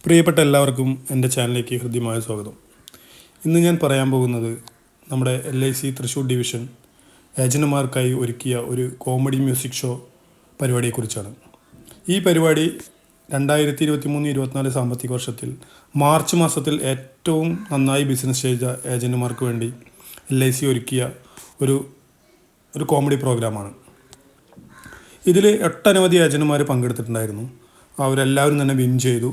പ്രിയപ്പെട്ട എല്ലാവർക്കും എൻ്റെ ചാനലിലേക്ക് ഹൃദ്യമായ സ്വാഗതം. ഇന്ന് ഞാൻ പറയാൻ പോകുന്നത് നമ്മുടെ LIC തൃശ്ശൂർ ഡിവിഷൻ ഏജന്റുമാർക്കായി ഒരുക്കിയ ഒരു കോമഡി മ്യൂസിക് ഷോ പരിപാടിയെക്കുറിച്ചാണ്. ഈ പരിപാടി 2023-24 സാമ്പത്തിക വർഷത്തിൽ മാർച്ച് മാസത്തിൽ ഏറ്റവും നന്നായി ബിസിനസ് ചെയ്ത ഏജന്റുമാർക്ക് വേണ്ടി LIC ഒരുക്കിയ ഒരു കോമഡി പ്രോഗ്രാമാണ്. ഇതിൽ ഒട്ടനവധി ഏജന്റുമാർ പങ്കെടുത്തിട്ടുണ്ടായിരുന്നു. അവരെല്ലാവരും തന്നെ വിൻ ചെയ്തു.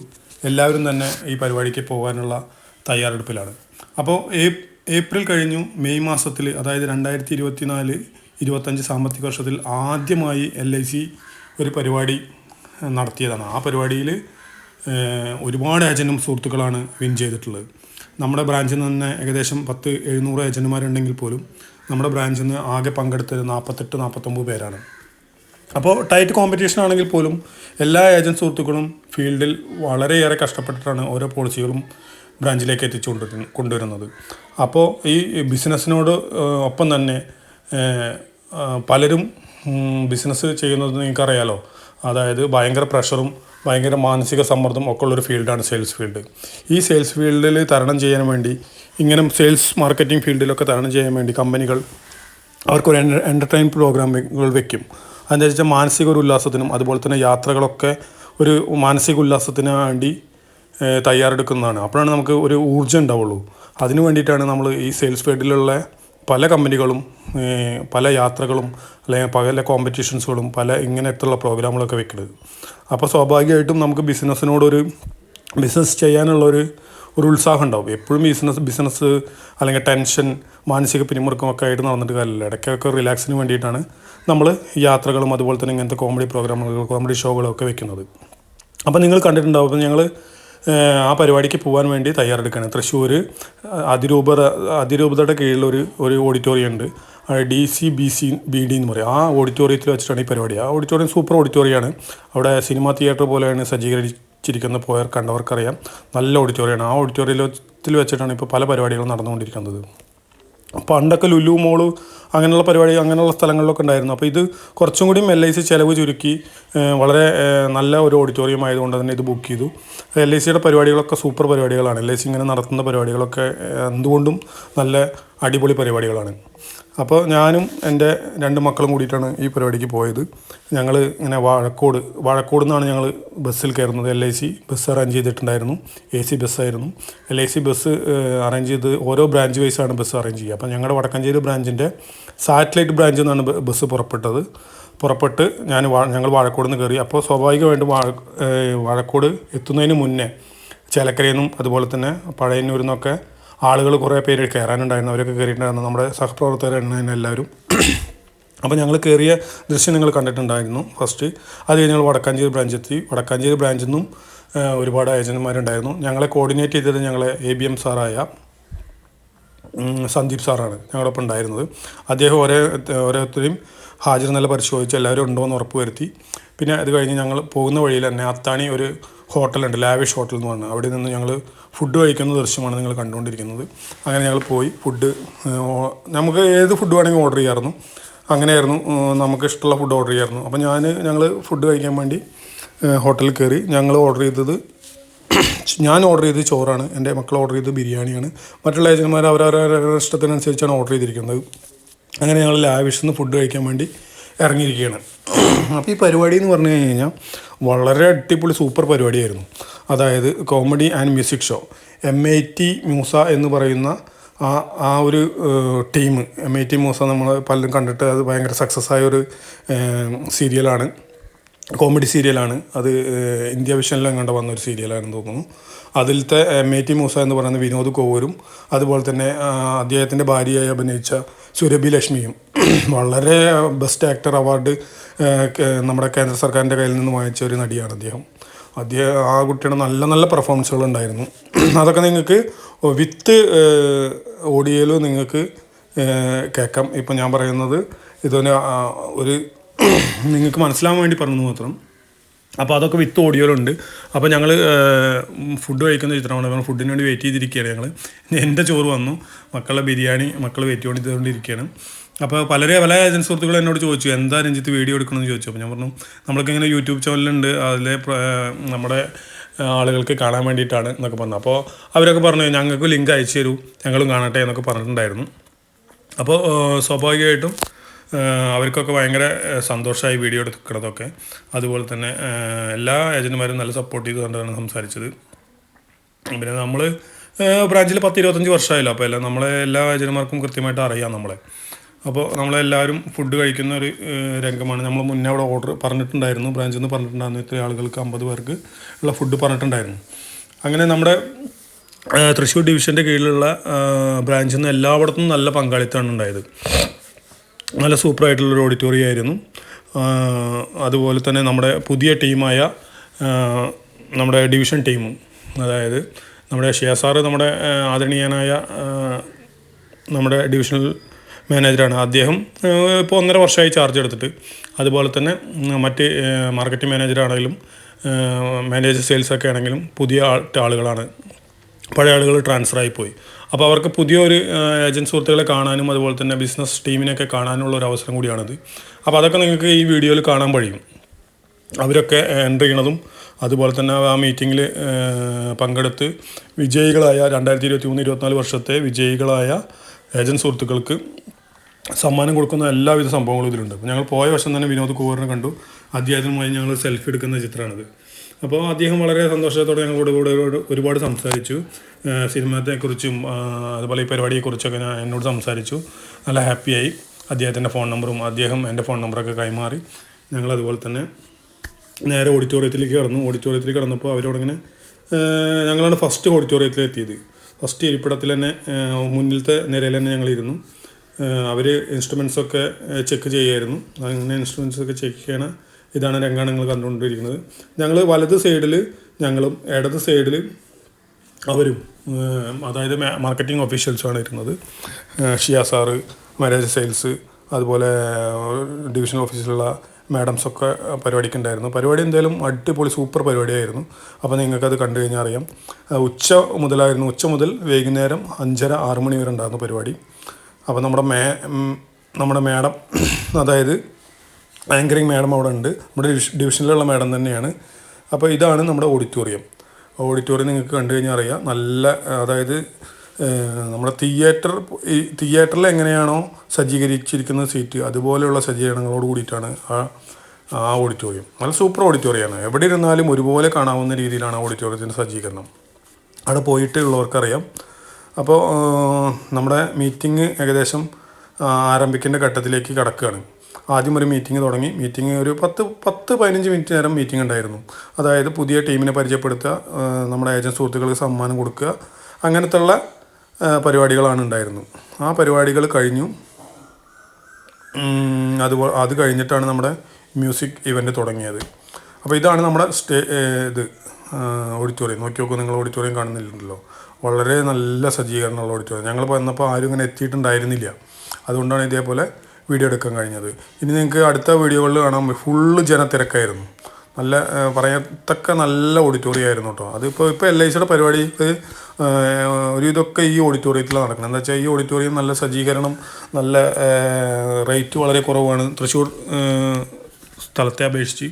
എല്ലാവരും തന്നെ ഈ പരിപാടിക്ക് പോകാനുള്ള തയ്യാറെടുപ്പിലാണ്. അപ്പോൾ ഏപ്രിൽ കഴിഞ്ഞു. മെയ് മാസത്തിൽ, അതായത് 2024-25 സാമ്പത്തിക വർഷത്തിൽ ആദ്യമായി LIC ഒരു പരിപാടി നടത്തിയതാണ്. ആ പരിപാടിയിൽ ഒരുപാട് ഏജൻറ്റും സുഹൃത്തുക്കളാണ് വിൻ ചെയ്തിട്ടുള്ളത്. നമ്മുടെ ബ്രാഞ്ചിൽ നിന്ന് തന്നെ ഏകദേശം 700 ഏജൻറ്റുമാരുണ്ടെങ്കിൽ പോലും നമ്മുടെ ബ്രാഞ്ചിൽ നിന്ന് ആകെ പങ്കെടുത്തത് 48-49 പേരാണ്. അപ്പോൾ ടൈറ്റ് കോമ്പറ്റീഷൻ ആണെങ്കിൽ പോലും എല്ലാ ഏജൻറ്റ് സുഹൃത്തുക്കളും ഫീൽഡിൽ വളരെയേറെ കഷ്ടപ്പെട്ടിട്ടാണ് ഓരോ പോളിസികളും ബ്രാഞ്ചിലേക്ക് കൊണ്ടുവരുന്നത്. അപ്പോൾ ഈ ബിസിനസ്സിനോട് ഒപ്പം തന്നെ പലരും ബിസിനസ് ചെയ്യുന്നത് നിങ്ങൾക്കറിയാലോ. അതായത് ഭയങ്കര പ്രഷറും ഭയങ്കര മാനസിക സമ്മർദ്ദം ഒക്കെ ഉള്ളൊരു ഫീൽഡാണ് സെയിൽസ് ഫീൽഡ്. ഈ സെയിൽസ് ഫീൽഡിൽ തരണം ചെയ്യാൻ വേണ്ടി, ഇങ്ങനെ സെയിൽസ് മാർക്കറ്റിംഗ് ഫീൽഡിലൊക്കെ തരണം ചെയ്യാൻ വേണ്ടി കമ്പനികൾ അവർക്കൊരു എൻ്റർടൈൻ പ്രോഗ്രാമുകൾ വയ്ക്കും. അതെന്ന് വെച്ചാൽ മാനസിക ഒരു ഉല്ലാസത്തിനും അതുപോലെ തന്നെ യാത്രകളൊക്കെ ഒരു മാനസിക ഉല്ലാസത്തിന് വേണ്ടി തയ്യാറെടുക്കുന്നതാണ്. അപ്പോഴാണ് നമുക്ക് ഒരു ഊർജ്ജം ഉണ്ടാവുള്ളൂ. അതിനു വേണ്ടിയിട്ടാണ് നമ്മൾ ഈ സെയിൽസ് ഫീൽഡിലുള്ള പല കമ്പനികളും പല യാത്രകളും അല്ലെങ്കിൽ പല കോമ്പറ്റീഷൻസുകളും പല ഇങ്ങനത്തുള്ള പ്രോഗ്രാമുകളൊക്കെ വെക്കുന്നത്. അപ്പോൾ സ്വാഭാവികമായിട്ടും നമുക്ക് ബിസിനസ് ചെയ്യാനുള്ളൊരു ഉത്സാഹം ഉണ്ടാവും. എപ്പോഴും ബിസിനസ് അല്ലെങ്കിൽ ടെൻഷൻ, മാനസിക പിരിമുറുക്കമൊക്കെ ആയിട്ട് നടന്നിട്ട് കാര്യമില്ല. ഇടയ്ക്കൊക്കെ റിലാക്സിന് വേണ്ടിയിട്ടാണ് നമ്മൾ യാത്രകളും അതുപോലെ തന്നെ ഇങ്ങനത്തെ കോമഡി ഷോകളൊക്കെ വെക്കുന്നത്. അപ്പോൾ നിങ്ങൾ കണ്ടിട്ടുണ്ടാവും. അപ്പോൾ ഞങ്ങൾ ആ പരിപാടിക്ക് പോകാൻ വേണ്ടി തയ്യാറെടുക്കുകയാണ്. തൃശ്ശൂർ അതിരൂപതയുടെ കീഴിലൊരു ഓഡിറ്റോറിയം ഉണ്ട്. DCBD എന്ന് പറയും. ആ ഓഡിറ്റോറിയത്തിൽ വെച്ചിട്ടാണ് ഈ പരിപാടി. ആ ഓഡിറ്റോറിയം സൂപ്പർ ഓഡിറ്റോറിയമാണ്. അവിടെ സിനിമാ തിയേറ്റർ പോലെയാണ് സജ്ജീകരിച്ചിരിക്കുന്ന. പോയവർക്കണ്ടവർക്കറിയാം. നല്ല ഓഡിറ്റോറിയമാണ്. ആ ഓഡിറ്റോറിയത്തിൽ വെച്ചിട്ടാണ് ഇപ്പോൾ പല പരിപാടികളും നടന്നുകൊണ്ടിരിക്കുന്നത്. പണ്ടൊക്കെ ലുലു മോള് അങ്ങനെയുള്ള സ്ഥലങ്ങളിലൊക്കെ ഉണ്ടായിരുന്നു. അപ്പോൾ ഇത് കുറച്ചും കൂടിയും LIC ചിലവ് ചുരുക്കി വളരെ നല്ല ഒരു ഓഡിറ്റോറിയം ആയതുകൊണ്ട് തന്നെ ഇത് ബുക്ക് ചെയ്തു. LICയുടെ പരിപാടികളൊക്കെ സൂപ്പർ പരിപാടികളാണ്. LIC ഇങ്ങനെ നടത്തുന്ന പരിപാടികളൊക്കെ എന്തുകൊണ്ടും നല്ല അടിപൊളി പരിപാടികളാണ്. അപ്പോൾ ഞാനും എൻ്റെ 2 മക്കളും കൂടിയിട്ടാണ് ഈ പരിപാടിക്ക് പോയത്. ഞങ്ങൾ ഇങ്ങനെ വാഴക്കോട് നിന്നാണ് ഞങ്ങൾ ബസ്സിൽ കയറുന്നത്. LIC ബസ് അറേഞ്ച് ചെയ്തിട്ടുണ്ടായിരുന്നു. AC ബസ്സായിരുന്നു. LIC ബസ് അറേഞ്ച് ചെയ്ത് ഓരോ ബ്രാഞ്ച് വൈസാണ് ബസ് അറേഞ്ച് ചെയ്യുക. അപ്പോൾ ഞങ്ങളുടെ വടക്കഞ്ചേരി ബ്രാഞ്ചിൻ്റെ സാറ്റലൈറ്റ് ബ്രാഞ്ചിൽ നിന്നാണ് ബസ് പുറപ്പെട്ട് ഞങ്ങൾ വാഴക്കോട് നിന്ന് കയറി. അപ്പോൾ സ്വാഭാവികമായിട്ടും വാഴക്കോട് എത്തുന്നതിന് മുന്നേ ചേലക്കരയിൽ നിന്നും അതുപോലെ തന്നെ പഴയന്നൂരിൽ നിന്നൊക്കെ ആളുകൾ കുറേ പേര് കയറാനുണ്ടായിരുന്നു. അവരൊക്കെ കയറിയിട്ടുണ്ടായിരുന്നു. നമ്മുടെ സഹപ്രവർത്തകരുണ്ടായിരുന്നു എല്ലാവരും. അപ്പോൾ ഞങ്ങൾ കയറിയ ദൃശ്യം നിങ്ങൾ കണ്ടിട്ടുണ്ടായിരുന്നു ഫസ്റ്റ്. അത് കഴിഞ്ഞ് ഞങ്ങൾ വടക്കാഞ്ചേരി ബ്രാഞ്ചെത്തി. വടക്കാഞ്ചേരി ബ്രാഞ്ചിൽ നിന്നും ഒരുപാട് ഏജന്റുമാരുണ്ടായിരുന്നു. ഞങ്ങളെ കോർഡിനേറ്റ് ചെയ്തത് ഞങ്ങളെ ABM സാറായ സന്ദീപ് സാറാണ് ഞങ്ങളൊപ്പം ഉണ്ടായിരുന്നത്. അദ്ദേഹം ഓരോരുത്തരെയും ഹാജർ നില പരിശോധിച്ച് എല്ലാവരും ഉണ്ടോ എന്ന് ഉറപ്പ് വരുത്തി. പിന്നെ അത് കഴിഞ്ഞ് ഞങ്ങൾ പോകുന്ന വഴിയിൽ തന്നെ അത്താണി ഒരു ഹോട്ടലുണ്ട്, ലാവിഷ് ഹോട്ടൽ എന്ന് പറഞ്ഞാൽ. അവിടെ നിന്ന് ഞങ്ങൾ ഫുഡ് കഴിക്കുന്ന ദൃശ്യമാണ് നിങ്ങൾ കണ്ടുകൊണ്ടിരിക്കുന്നത്. അങ്ങനെ ഞങ്ങൾ പോയി നമുക്ക് ഏത് ഫുഡ് വേണമെങ്കിൽ ഓർഡർ ചെയ്യാമായിരുന്നു. അങ്ങനെയായിരുന്നു, നമുക്ക് ഇഷ്ടമുള്ള ഫുഡ് ഓർഡർ ചെയ്യാമായിരുന്നു. അപ്പോൾ ഞങ്ങൾ ഫുഡ് കഴിക്കാൻ വേണ്ടി ഹോട്ടലിൽ കയറി. ഞാൻ ഓർഡർ ചെയ്തത് ചോറാണ്. എൻ്റെ മക്കൾ ഓർഡർ ചെയ്തത് ബിരിയാണിയാണ്. മറ്റുള്ള ഏജന്റുമാർ അവരവരുടെ ഇഷ്ടത്തിനനുസരിച്ചാണ് ഓർഡർ ചെയ്തിരിക്കുന്നത്. അങ്ങനെ ഞങ്ങൾ ലാവിഷിൽ നിന്ന് ഫുഡ് കഴിക്കാൻ വേണ്ടി ഇറങ്ങിയിരിക്കുകയാണ്. അപ്പോൾ ഈ പരിപാടി എന്ന് പറഞ്ഞു കഴിഞ്ഞാൽ വളരെ അടിപൊളി സൂപ്പർ പരിപാടിയായിരുന്നു. അതായത് comedy and music show. MIT Musa എന്ന് പറയുന്ന ആ ഒരു ടീം, MIT മ്യൂസ നമ്മൾ പലരും കണ്ടിട്ട് അത് ഭയങ്കര സക്സസ് ആയ ഒരു സീരിയലാണ്, കോമഡി സീരിയലാണ്. അത് ഇന്ത്യ വിഷനിലും കണ്ട വന്നൊരു സീരിയലാണെന്ന് തോന്നുന്നു. അതിലത്തെ MIT മ്യൂസ എന്ന് പറയുന്ന വിനോദ് കോവൂരും അതുപോലെ തന്നെ അദ്ദേഹത്തിൻ്റെ ഭാര്യയായി അഭിനയിച്ച സുരഭി ലക്ഷ്മിയും വളരെ ബെസ്റ്റ് ആക്ടർ അവാർഡ് നമ്മുടെ കേന്ദ്ര സർക്കാരിൻ്റെ കയ്യിൽ നിന്ന് വാങ്ങിച്ച ഒരു നടിയാണ് ആ കുട്ടിയുടെ നല്ല നല്ല പെർഫോമൻസുകൾ ഉണ്ടായിരുന്നു. അതൊക്കെ നിങ്ങൾക്ക് വിത്ത് ഓഡിയോയിൽ നിങ്ങൾക്ക് കേൾക്കാം. ഇപ്പം ഞാൻ പറയുന്നത് നിങ്ങൾക്ക് മനസ്സിലാവാൻ വേണ്ടി പറഞ്ഞത് മാത്രം. അപ്പോൾ അതൊക്കെ വിത്ത് ഓഡിയോയിലുണ്ട്. അപ്പോൾ ഞങ്ങൾ ഫുഡ് കഴിക്കുന്ന ചിത്രമാണ്. ഞങ്ങൾ ഫുഡിന് വേണ്ടി വെയിറ്റ് ചെയ്തിരിക്കുകയാണ്. എൻ്റെ ചോറ് വന്നു, മക്കളുടെ ബിരിയാണി മക്കൾ വെയിറ്റ് ചെയ്തുകൊണ്ടിരിക്കുകയാണ്. അപ്പോൾ പല ഏജൻസി സുഹൃത്തുക്കൾ എന്നോട് ചോദിച്ചു, എന്താ രഞ്ജിത്ത് വീഡിയോ എടുക്കണമെന്ന് ചോദിച്ചു. അപ്പോൾ ഞാൻ പറഞ്ഞു, നമ്മൾക്കിങ്ങനെ യൂട്യൂബ് ചാനലുണ്ട്, അതിലെ നമ്മുടെ ആളുകൾക്ക് കാണാൻ വേണ്ടിയിട്ടാണ് എന്നൊക്കെ പറഞ്ഞു. അപ്പോൾ അവരൊക്കെ പറഞ്ഞു ഞങ്ങൾക്ക് ലിങ്ക് അയച്ചു തരൂ, ഞങ്ങളും കാണട്ടെ എന്നൊക്കെ പറഞ്ഞിട്ടുണ്ടായിരുന്നു. അപ്പോൾ സ്വാഭാവികമായിട്ടും അവർക്കൊക്കെ ഭയങ്കര സന്തോഷമായി വീഡിയോ എടുക്കുന്നതൊക്കെ. അതുപോലെ തന്നെ എല്ലാ ഏജൻറ്റുമാരും നല്ല സപ്പോർട്ട് ചെയ്തുകൊണ്ടാണ് സംസാരിച്ചത്. പിന്നെ നമ്മൾ ബ്രാഞ്ചിൽ 10-25 വർഷമായല്ലോ, അപ്പോൾ എല്ലാം നമ്മളെ എല്ലാ ഏജൻറ്റുമാർക്കും കൃത്യമായിട്ട് അറിയാം നമ്മളെ. അപ്പോൾ നമ്മളെല്ലാവരും ഫുഡ് കഴിക്കുന്ന ഒരു രംഗമാണ്. നമ്മൾ മുന്നേ അവിടെ ഓർഡർ പറഞ്ഞിട്ടുണ്ടായിരുന്നു, ബ്രാഞ്ചിൽ നിന്ന് പറഞ്ഞിട്ടുണ്ടായിരുന്നു ഇത്ര ആളുകൾക്ക് 50 പേർക്ക് ഉള്ള ഫുഡ് പറഞ്ഞിട്ടുണ്ടായിരുന്നു. അങ്ങനെ നമ്മുടെ തൃശ്ശൂർ ഡിവിഷൻ്റെ കീഴിലുള്ള ബ്രാഞ്ചിൽ നിന്ന് എല്ലായിടത്തും നല്ല പങ്കാളിത്തമാണ് ഉണ്ടായത്. നല്ല സൂപ്പറായിട്ടുള്ളൊരു ഓഡിറ്റോറിയം ആയിരുന്നു. അതുപോലെ തന്നെ നമ്മുടെ പുതിയ ടീമായ നമ്മുടെ ഡിവിഷൻ ടീമും, അതായത് നമ്മുടെ ഷിയാസാറ് നമ്മുടെ ആദരണീയനായ നമ്മുടെ ഡിവിഷണൽ മാനേജറാണ്. അദ്ദേഹം ഇപ്പോൾ 1.5 വർഷമായി ചാർജ് എടുത്തിട്ട്. അതുപോലെ തന്നെ മറ്റ് മാർക്കറ്റിംഗ് മാനേജറാണെങ്കിലും മാനേജർ സെയിൽസൊക്കെ ആണെങ്കിലും പുതിയ ആളുകളാണ്. പഴയ ആളുകൾ ട്രാൻസ്ഫർ ആയിപ്പോയി. അപ്പോൾ അവർക്ക് പുതിയൊരു ഏജൻറ് സുഹൃത്തുക്കളെ കാണാനും അതുപോലെ തന്നെ ബിസിനസ് ടീമിനെയൊക്കെ കാണാനുള്ള ഒരു അവസരം കൂടിയാണിത്. അപ്പോൾ അതൊക്കെ നിങ്ങൾക്ക് ഈ വീഡിയോയിൽ കാണാൻ കഴിയും. അവരൊക്കെ എൻ്റർ ചെയ്യണതും അതുപോലെ തന്നെ ആ മീറ്റിങ്ങിൽ പങ്കെടുത്ത് വിജയികളായ 2023-24 വർഷത്തെ വിജയികളായ ഏജൻറ് സുഹൃത്തുക്കൾക്ക് സമ്മാനം കൊടുക്കുന്ന എല്ലാവിധ സംഭവങ്ങളും ഇതിലുണ്ട്. അപ്പോൾ ഞങ്ങൾ പോയ വർഷം തന്നെ വിനോദ് കുമാറിനെ കണ്ടു. അദ്ദേഹത്തിനുമായി ഞങ്ങൾ സെൽഫി എടുക്കുന്ന ചിത്രമാണിത്. അപ്പോൾ അദ്ദേഹം വളരെ സന്തോഷത്തോടെ ഞങ്ങളോട് കൂടെ ഒരുപാട് സംസാരിച്ചു. സിനിമയെക്കുറിച്ചും അതുപോലെ ഈ പരിപാടിയെക്കുറിച്ചൊക്കെ എന്നോട് സംസാരിച്ചു. നല്ല ഹാപ്പിയായി. അദ്ദേഹത്തിൻ്റെ ഫോൺ നമ്പറും അദ്ദേഹം എൻ്റെ ഫോൺ നമ്പറൊക്കെ കൈമാറി. ഞങ്ങളതുപോലെ തന്നെ നേരെ ഓഡിറ്റോറിയത്തിലേക്ക് കടന്നു. ഓഡിറ്റോറിയത്തിൽ കടന്നപ്പോൾ അവരോടിങ്ങനെ ഞങ്ങളാണ് ഫസ്റ്റ് ഓഡിറ്റോറിയത്തിൽ എത്തിയത്. ഫസ്റ്റ് ഇരിപ്പിടത്തിൽ തന്നെ മുന്നിലത്തെ നിരയിൽ തന്നെ ഞങ്ങളിരുന്നു. അവർ ഇൻസ്ട്രുമെൻസൊക്കെ ചെക്ക് ചെയ്യുമായിരുന്നു. അങ്ങനെ ഇൻസ്ട്രുമെൻസൊക്കെ ചെക്ക് ചെയ്യണ ഇതാണ് രംഗമാണ് നിങ്ങൾ കണ്ടുകൊണ്ടിരിക്കുന്നത്. ഞങ്ങൾ വലത് സൈഡിൽ ഞങ്ങളും ഇടത് സൈഡിൽ അവരും, അതായത് മാർക്കറ്റിംഗ് ഓഫീഷ്യൽസുമാണ് ഇരുന്നത്. ഷിയ സാറ്, മാനേജർ സെയിൽസ്, അതുപോലെ ഡിവിഷൻ ഓഫീസിലുള്ള മാഡംസൊക്കെ പരിപാടിക്കുണ്ടായിരുന്നു. പരിപാടി എന്തായാലും അടിപൊളി സൂപ്പർ പരിപാടിയായിരുന്നു. അപ്പോൾ നിങ്ങൾക്കത് കണ്ടു കഴിഞ്ഞാൽ അറിയാം. ഉച്ച മുതൽ വൈകുന്നേരം 5:30-6 മണി വരെ ഉണ്ടായിരുന്നു പരിപാടി. അപ്പോൾ നമ്മുടെ മാഡം, അതായത് ആങ്കറിങ് മാഡം അവിടെ ഉണ്ട്. നമ്മുടെ ഡിവിഷനിലുള്ള മാഡം തന്നെയാണ്. അപ്പോൾ ഇതാണ് നമ്മുടെ ഓഡിറ്റോറിയം. നിങ്ങൾക്ക് കണ്ടു കഴിഞ്ഞാൽ അറിയാം. നല്ല, അതായത് നമ്മുടെ തിയേറ്ററിൽ എങ്ങനെയാണോ സജ്ജീകരിച്ചിരിക്കുന്ന സീറ്റ് അതുപോലെയുള്ള സജ്ജീകരണങ്ങളോട് കൂടിയിട്ടാണ് ആ ഓഡിറ്റോറിയം. നല്ല സൂപ്പർ ഓഡിറ്റോറിയമാണ്. എവിടെ ഇരുന്നാലും ഒരുപോലെ കാണാവുന്ന രീതിയിലാണ് ഓഡിറ്റോറിയത്തിൻ്റെ സജ്ജീകരണം. അവിടെ പോയിട്ടുള്ളവർക്കറിയാം. അപ്പോൾ നമ്മുടെ മീറ്റിംഗ് ഏകദേശം ആരംഭിക്കേണ്ട ഘട്ടത്തിലേക്ക് കടക്കുകയാണ്. ആദ്യം ഒരു മീറ്റിംഗ് തുടങ്ങി. മീറ്റിംഗ് ഒരു 10-15 മിനിറ്റ് നേരം മീറ്റിംഗ് ഉണ്ടായിരുന്നു. അതായത് പുതിയ ടീമിനെ പരിചയപ്പെടുത്തുക, നമ്മുടെ ഏജൻറ് സുഹൃത്തുക്കൾക്ക് സമ്മാനം കൊടുക്കുക, അങ്ങനത്തുള്ള പരിപാടികളാണ് ഉണ്ടായിരുന്നു. ആ പരിപാടികൾ കഴിഞ്ഞു. അത് കഴിഞ്ഞിട്ടാണ് നമ്മുടെ മ്യൂസിക് ഇവൻ്റ് തുടങ്ങിയത്. അപ്പോൾ ഇതാണ് നമ്മുടെ ഓഡിറ്റോറിയം. നോക്കി നോക്കൂ, നിങ്ങൾ ഓഡിറ്റോറിയം കാണുന്നില്ലല്ലോ. വളരെ നല്ല സജ്ജീകരണമുള്ള ഓഡിറ്റോറിയം. ഞങ്ങൾ വന്നപ്പോൾ ആരും ഇങ്ങനെ എത്തിയിട്ടുണ്ടായിരുന്നില്ല. അതുകൊണ്ടാണ് ഇതേപോലെ വീഡിയോ എടുക്കാൻ കഴിഞ്ഞത്. ഇനി നിങ്ങൾക്ക് അടുത്ത വീഡിയോകളിൽ കാണാൻ ഫുള്ള് ജനത്തിരക്കായിരുന്നു. നല്ല പറയത്തക്ക നല്ല ഓഡിറ്റോറിയം ആയിരുന്നു കേട്ടോ. അതിപ്പോൾ LICയുടെ പരിപാടിക്ക് ഒരു ഇതൊക്കെ ഈ ഓഡിറ്റോറിയത്തിലാണ് നടക്കുന്നത്. എന്താ വെച്ചാൽ ഈ ഓഡിറ്റോറിയം നല്ല സജ്ജീകരണം, നല്ല റേറ്റ് വളരെ കുറവാണ് തൃശ്ശൂർ സ്ഥലത്തെ അപേക്ഷിച്ച്.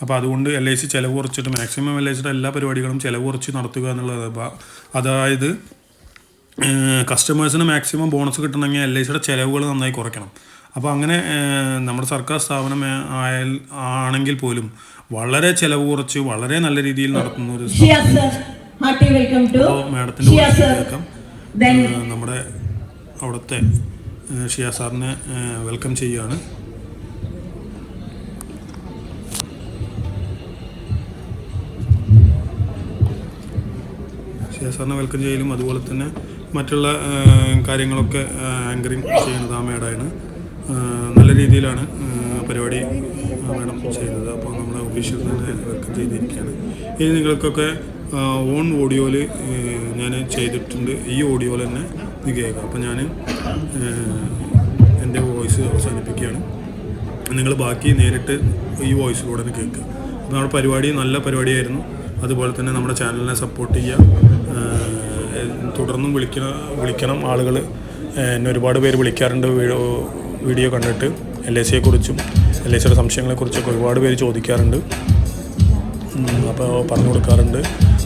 അപ്പോൾ അതുകൊണ്ട് LIC ചിലവ് കുറച്ചിട്ട് മാക്സിമം LICയുടെ എല്ലാ പരിപാടികളും ചിലവ് കുറച്ച് നടത്തുക എന്നുള്ളത്. അതായത് കസ്റ്റമേഴ്സിന് മാക്സിമം ബോണസ് കിട്ടണമെങ്കിൽ LICയുടെ ചിലവുകൾ നന്നായി കുറയ്ക്കണം. അപ്പോൾ അങ്ങനെ നമ്മുടെ സർക്കാർ സ്ഥാപനം ആണെങ്കിൽ പോലും വളരെ ചിലവ് കുറച്ച് വളരെ നല്ല രീതിയിൽ നടത്തുന്ന ഒരു മാഡത്തിൻ്റെ കേൾക്കാം. നമ്മുടെ അവിടുത്തെ ഷിയ സാറിനെ വെൽക്കം ചെയ്യുകയാണ്. ഷിയ സാറിനെ വെൽക്കം ചെയ്യലും അതുപോലെ തന്നെ മറ്റുള്ള കാര്യങ്ങളൊക്കെ ആങ്കറിങ് ചെയ്യുന്നത് ആ മേഡമാണ്. നല്ല രീതിയിലാണ് പരിപാടി മാഡം ചെയ്യുന്നത്. അപ്പോൾ നമ്മുടെ ഒഫീഷ്യൽ തന്നെ വെൽക്കം ചെയ്തിരിക്കുകയാണ്. ഇനി നിങ്ങൾക്കൊക്കെ ഓൺ ഓഡിയോയിൽ ഞാൻ ചെയ്തിട്ടുണ്ട്. ഈ ഓഡിയോയിൽ തന്നെ ഇത് കേൾക്കാം. അപ്പോൾ ഞാൻ എൻ്റെ വോയിസ് അവസാനിപ്പിക്കുകയാണ്. നിങ്ങൾ ബാക്കി നേരിട്ട് ഈ വോയിസിലൂടെ തന്നെ കേൾക്കുക. അപ്പോൾ നമ്മുടെ പരിപാടി നല്ല പരിപാടിയായിരുന്നു. അതുപോലെ തന്നെ നമ്മുടെ ചാനലിനെ സപ്പോർട്ട് ചെയ്യുക. തുടർന്നും വിളിക്കണം ആളുകൾ. എന്നെ ഒരുപാട് പേര് വിളിക്കാറുണ്ട് വീഡിയോ കണ്ടിട്ട്. LICയെക്കുറിച്ചും LICയുടെ സംശയങ്ങളെക്കുറിച്ചൊക്കെ ഒരുപാട് പേര് ചോദിക്കാറുണ്ട്. അപ്പോൾ പറഞ്ഞു കൊടുക്കാറുണ്ട്,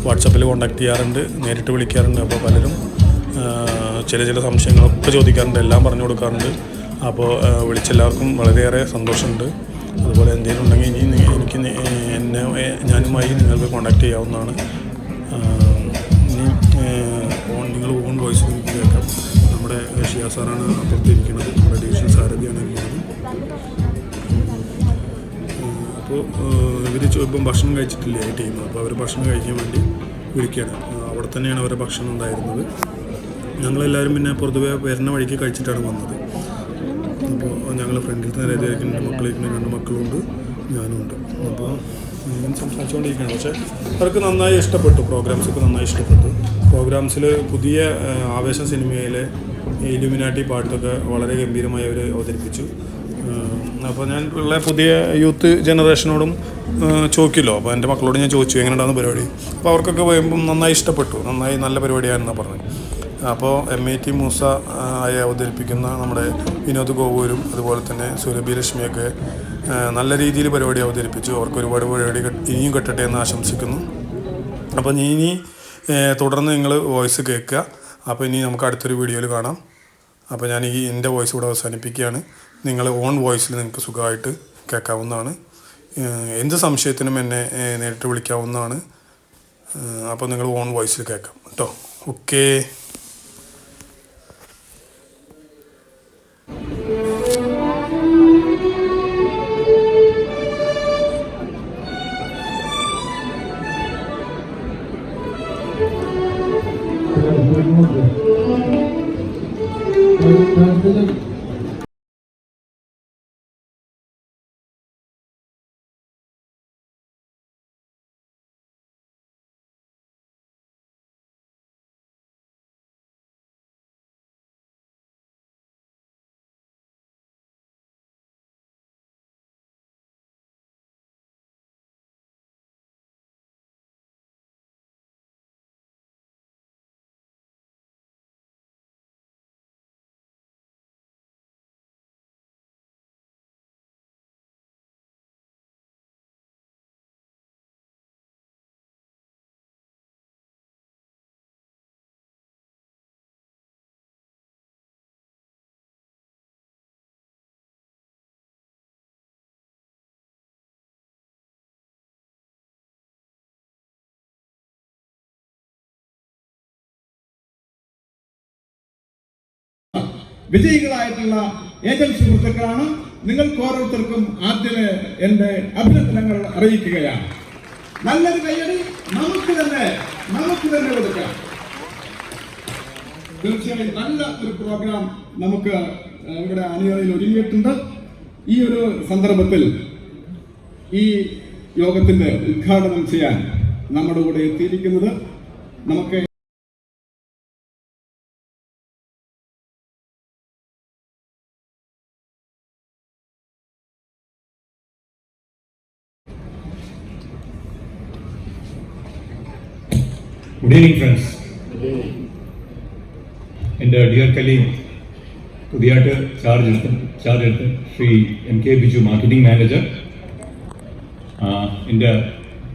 വാട്സപ്പിൽ കോൺടാക്റ്റ് ചെയ്യാറുണ്ട്, നേരിട്ട് വിളിക്കാറുണ്ട്. അപ്പോൾ പലരും ചില സംശയങ്ങളൊക്കെ ചോദിക്കാറുണ്ട്, എല്ലാം പറഞ്ഞു കൊടുക്കാറുണ്ട്. അപ്പോൾ വിളിച്ചെല്ലാവർക്കും വളരെയേറെ സന്തോഷമുണ്ട്. അതുപോലെ എന്തെങ്കിലും ഉണ്ടെങ്കിൽ ഇനി എനിക്ക് ഞാനുമായി നിങ്ങൾക്ക് കോൺടാക്റ്റ് ചെയ്യാവുന്നതാണ്. ഇനി നിങ്ങൾ ഓൺ വോയിസ് എനിക്ക് കേൾക്കാം. നമ്മുടെ ഷിയാ സാറാണ് അപ്പുറത്തിരിക്കുന്നത്, നമ്മുടെ ഡിവിഷൻ സാരഥിയാണ് ഇരിക്കുന്നത്. അപ്പോൾ ഇവർ ഇപ്പം ഭക്ഷണം കഴിച്ചിട്ടില്ല ഈ ടീം. അപ്പോൾ അവർ ഭക്ഷണം കഴിക്കാൻ വേണ്ടി വിളിക്കുകയാണ്. അവിടെ തന്നെയാണ് അവരുടെ ഭക്ഷണം ഉണ്ടായിരുന്നത്. ഞങ്ങളെല്ലാവരും പിന്നെ പൊതുവെ വരുന്ന വഴിക്ക് കഴിച്ചിട്ടാണ് വന്നത്. അപ്പോൾ ഞങ്ങൾ ഫ്രണ്ടിൽ തന്നെ രണ്ട് മക്കളിരിക്കുന്ന 2 മക്കളുണ്ട്, ഞാനുണ്ട്. അപ്പോൾ ഞാൻ സംസാരിച്ചുകൊണ്ടിരിക്കുകയാണ്. പക്ഷേ അവർക്ക് നന്നായി ഇഷ്ടപ്പെട്ടു, പ്രോഗ്രാംസൊക്കെ നന്നായി ഇഷ്ടപ്പെട്ടു. പ്രോഗ്രാംസിൽ പുതിയ ആവേശം സിനിമയിലെ ഇലുമിനാട്ടി പാട്ടൊക്കെ വളരെ ഗംഭീരമായി അവർ അവതരിപ്പിച്ചു. അപ്പോൾ ഞാൻ ഉള്ള പുതിയ യൂത്ത് ജനറേഷനോടും ചോദിക്കുമല്ലോ. അപ്പോൾ എൻ്റെ മക്കളോട് ഞാൻ ചോദിച്ചു എങ്ങനെയുണ്ടാകുന്ന പരിപാടി. അപ്പോൾ അവർക്കൊക്കെ വരുമ്പം നന്നായി ഇഷ്ടപ്പെട്ടു, നല്ല പരിപാടിയാണെന്നാണ് പറഞ്ഞത്. അപ്പോൾ MAT മൂസ ആയി അവതരിപ്പിക്കുന്ന നമ്മുടെ വിനോദ് ഗോവൂരും അതുപോലെ തന്നെ സുരഭി ലക്ഷ്മിയൊക്കെ നല്ല രീതിയിൽ പരിപാടി അവതരിപ്പിച്ചു. അവർക്ക് ഒരുപാട് പരിപാടി ഇനിയും കിട്ടട്ടെ എന്ന് ആശംസിക്കുന്നു. അപ്പോൾ ഇനി തുടർന്ന് നിങ്ങൾ വോയിസ് കേൾക്കുക. അപ്പോൾ ഇനി നമുക്ക് അടുത്തൊരു വീഡിയോയിൽ കാണാം. അപ്പോൾ ഞാൻ എൻ്റെ വോയിസ് കൂടെ അവസാനിപ്പിക്കുകയാണ്. നിങ്ങൾ ഓൺ വോയിസിൽ നിങ്ങൾക്ക് സുഖമായിട്ട് കേൾക്കാവുന്നതാണ്. എന്ത് സംശയത്തിനും എന്നെ നേരിട്ട് വിളിക്കാവുന്നതാണ്. അപ്പോൾ നിങ്ങൾ ഓൺ വോയിസിൽ കേൾക്കാം കേട്ടോ. ഓക്കേ. വിജയികളായിട്ടുള്ള ഏജന്റ് സുഹൃത്തുക്കളാണ്. നിങ്ങൾക്ക് ഓരോരുത്തർക്കും ആദ്യമേ എൻ്റെ അഭിനന്ദനങ്ങൾ അറിയിക്കുകയാണ്. നല്ലൊരു കയ്യടി നമുക്ക് തന്നെ കൊടുക്കാം. തീർച്ചയായും നല്ല ഒരു പ്രോഗ്രാം നമുക്ക് ഇവിടെ അണിയറയിൽ ഒരുങ്ങിയിട്ടുണ്ട്. ഈ ഒരു സന്ദർഭത്തിൽ ഈ യോഗത്തിന്റെ ഉദ്ഘാടനം ചെയ്യാൻ നമ്മുടെ കൂടെ എത്തിയിരിക്കുന്നത് നമുക്ക് Good evening, friends. എൻ്റെ ഡിയർ കലീഗ് പുതിയതായിട്ട് ചാർജ് എടുത്ത് Shri MK Biju marketing manager. എൻ്റെ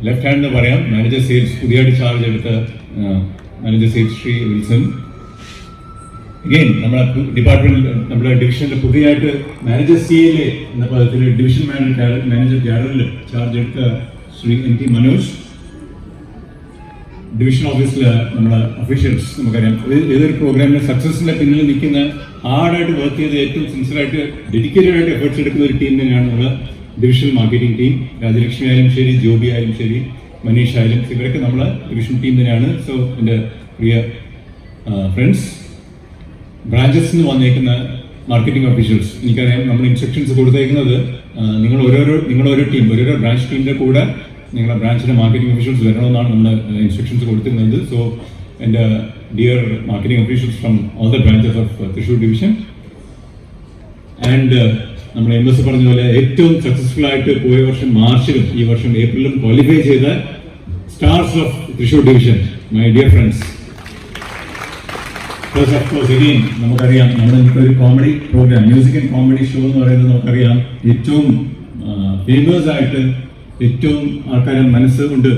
ലെഫ്റ്റ് ഹാൻഡ് എന്ന് പറയാം മാനേജർ സെയിൽസ് പുതിയതായിട്ട് ചാർജ് എടുത്ത manager sales Shri Wilson. Again നമ്മുടെ ഡിപ്പാർട്ട്മെന്റ് നമ്മുടെ ഡിവിഷനിൽ പുതിയതായിട്ട് മാനേജർ CLA എന്ന പദത്തിൽ ഡിവിഷൻ മാനേജർ ജനറൽ ചാർജ് എടുത്ത ശ്രീ NT മനോജ്. ഡിവിഷൻ ഓഫീസിൽ നമ്മുടെ ഒഫീഷ്യൽസ് നമുക്കറിയാം ഏതൊരു പ്രോഗ്രാമിന്റെ സക്സസിന്റെ പിന്നിൽ നിൽക്കുന്ന ഹാർഡായിട്ട് വർക്ക് ചെയ്ത് ഏറ്റവും സിൻസിയറായിട്ട് ഡെഡിക്കേറ്റഡ് ആയിട്ട് എഫേർട്സ് എടുക്കുന്ന ഒരു ടീം തന്നെയാണ് നമ്മുടെ ഡിവിഷണൽ മാർക്കറ്റിംഗ് ടീം. രാജലക്ഷ്മി ആയാലും ശരി, ജോബി ആയാലും ശരി, മനീഷ് ആയാലും ഇവരൊക്കെ നമ്മുടെ ഡിവിഷൻ ടീം തന്നെയാണ്. സോ എൻ്റെ പ്രിയ ഫ്രണ്ട്സ്, ബ്രാഞ്ചസിൽ നിന്ന് വന്നേക്കുന്ന മാർക്കറ്റിംഗ് ഒഫീഷ്യൽസ്, എനിക്കറിയാം നമ്മൾ ഇൻസ്ട്രക്ഷൻസ് കൊടുത്തേക്കുന്നത് നിങ്ങൾ ഓരോ ടീം ഓരോരോ ബ്രാഞ്ച് ടീമിൻ്റെ കൂടെ നിങ്ങളുടെ ബ്രാഞ്ചിൻ്റെ മാർക്കറ്റിംഗ് ഒഫീഷ്യൽസ് വരണമെന്നാണ് നമ്മൾ ഇൻസ്ട്രക്ഷൻസ് കൊടുത്തിരുന്നത്. സോ എൻ്റെ dear marketing officials from all the branches of Thrissur division and നമ്മൾ MS പറഞ്ഞ പോലെ ഏറ്റവും സക്സസ്ഫുൾ ആയിട്ട് പോയ വർഷം മാർച്ചിലും ഈ വർഷം ഏപ്രിലും ക്വാളിഫൈ ചെയ്ത stars of Thrissur division, my dear friends. Plus of course again നമുക്കറിയാം നമ്മുടെ ഒരു comedy programme music and comedy show എന്ന് പറയുന്നത് നമുക്കറിയാം ഏറ്റവും ഫേമസ് ആയിട്ട് ഏറ്റവും ആൾക്കാരെ മനസ്സ് കൊണ്ട്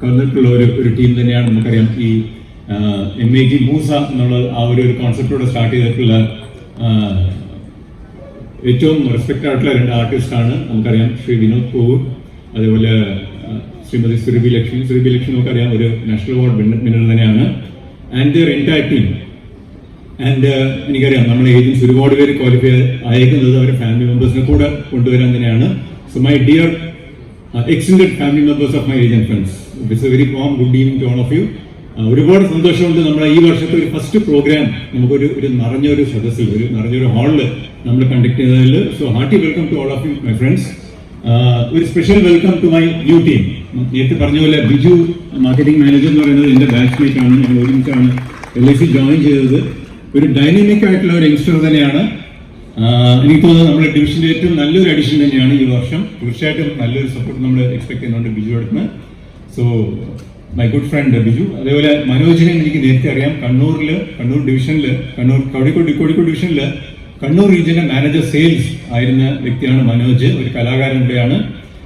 കന്നിട്ടുള്ള ഒരു ടീം തന്നെയാണ്. നമുക്കറിയാം ഈ MAG മൂസ എന്നുള്ള ആ ഒരു കോൺസെപ്റ്റോടെ സ്റ്റാർട്ട് ചെയ്തിട്ടുള്ള ഏറ്റവും റെസ്പെക്ട് ആയിട്ടുള്ള 2 ആർട്ടിസ്റ്റാണ്. നമുക്കറിയാം ശ്രീ വിനോദ് കോവൂർ, അതേപോലെ ശ്രീമതി സുരഭി ലക്ഷ്മി. നമുക്കറിയാം ഒരു നാഷണൽ അവാർഡ് വിന്നർ തന്നെയാണ്. And there entire team. And എനിക്കറിയാം നമ്മുടെ ഏജൻസ് ഒരുപാട് പേര് ക്വാളിഫൈ അയക്കുന്നത് അവരുടെ ഫാമിലി മെമ്പേഴ്സിനെ കൂടെ കൊണ്ടുവരാൻ തന്നെയാണ്. So my dear extended family members of my agent friends, it's a very warm good evening to all of you. ഒരുപാട് സന്തോഷമുണ്ട്. നമ്മുടെ ഈ വർഷത്തെ ഒരു ഫസ്റ്റ് പ്രോഗ്രാം നമുക്കൊരു നിറഞ്ഞൊരു സദസ്സിൽ, ഒരു നിറഞ്ഞൊരു ഹാളിൽ നമ്മൾ കണ്ടക്ട് ചെയ്തതിൽ. So hearty welcome to all of you my friends. ഒരു special welcome to my new team. നേരത്തെ പറഞ്ഞ പോലെ ബിജു മാർക്കറ്റിംഗ് മാനേജർ എന്ന് പറയുന്നത് എൻ്റെ ബാച്ച്മേറ്റ് ആണ്. ഞങ്ങൾ ഒരുമിച്ചാണ് LIC ജോയിൻ ചെയ്തത്. ഒരു ഡൈനാമിക് ആയിട്ടുള്ള ഒരു യങ്സ്റ്റർ തന്നെയാണ്. എനിക്ക് തോന്നുന്നത് നമ്മുടെ ഡിവിഷൻ്റെ ഏറ്റവും നല്ലൊരു അഡീഷൻ തന്നെയാണ് ഈ വർഷം. തീർച്ചയായിട്ടും നല്ലൊരു സപ്പോർട്ട് നമ്മൾ എക്സ്പെക്ട് ചെയ്യുന്നുണ്ട് ബിജു അടുത്ത്. So my good friend Biju. അതേപോലെ മനോജിനെ എനിക്ക് നേരത്തെ അറിയാം. കണ്ണൂർ ഡിവിഷനിൽ, കോഴിക്കോട് ഡിവിഷനിൽ കണ്ണൂർ റീജിയനിലെ മാനേജർ സെയിൽസ് ആയിരുന്ന വ്യക്തിയാണ് മനോജ്. ഒരു കലാകാരൻ കൂടെയാണ്.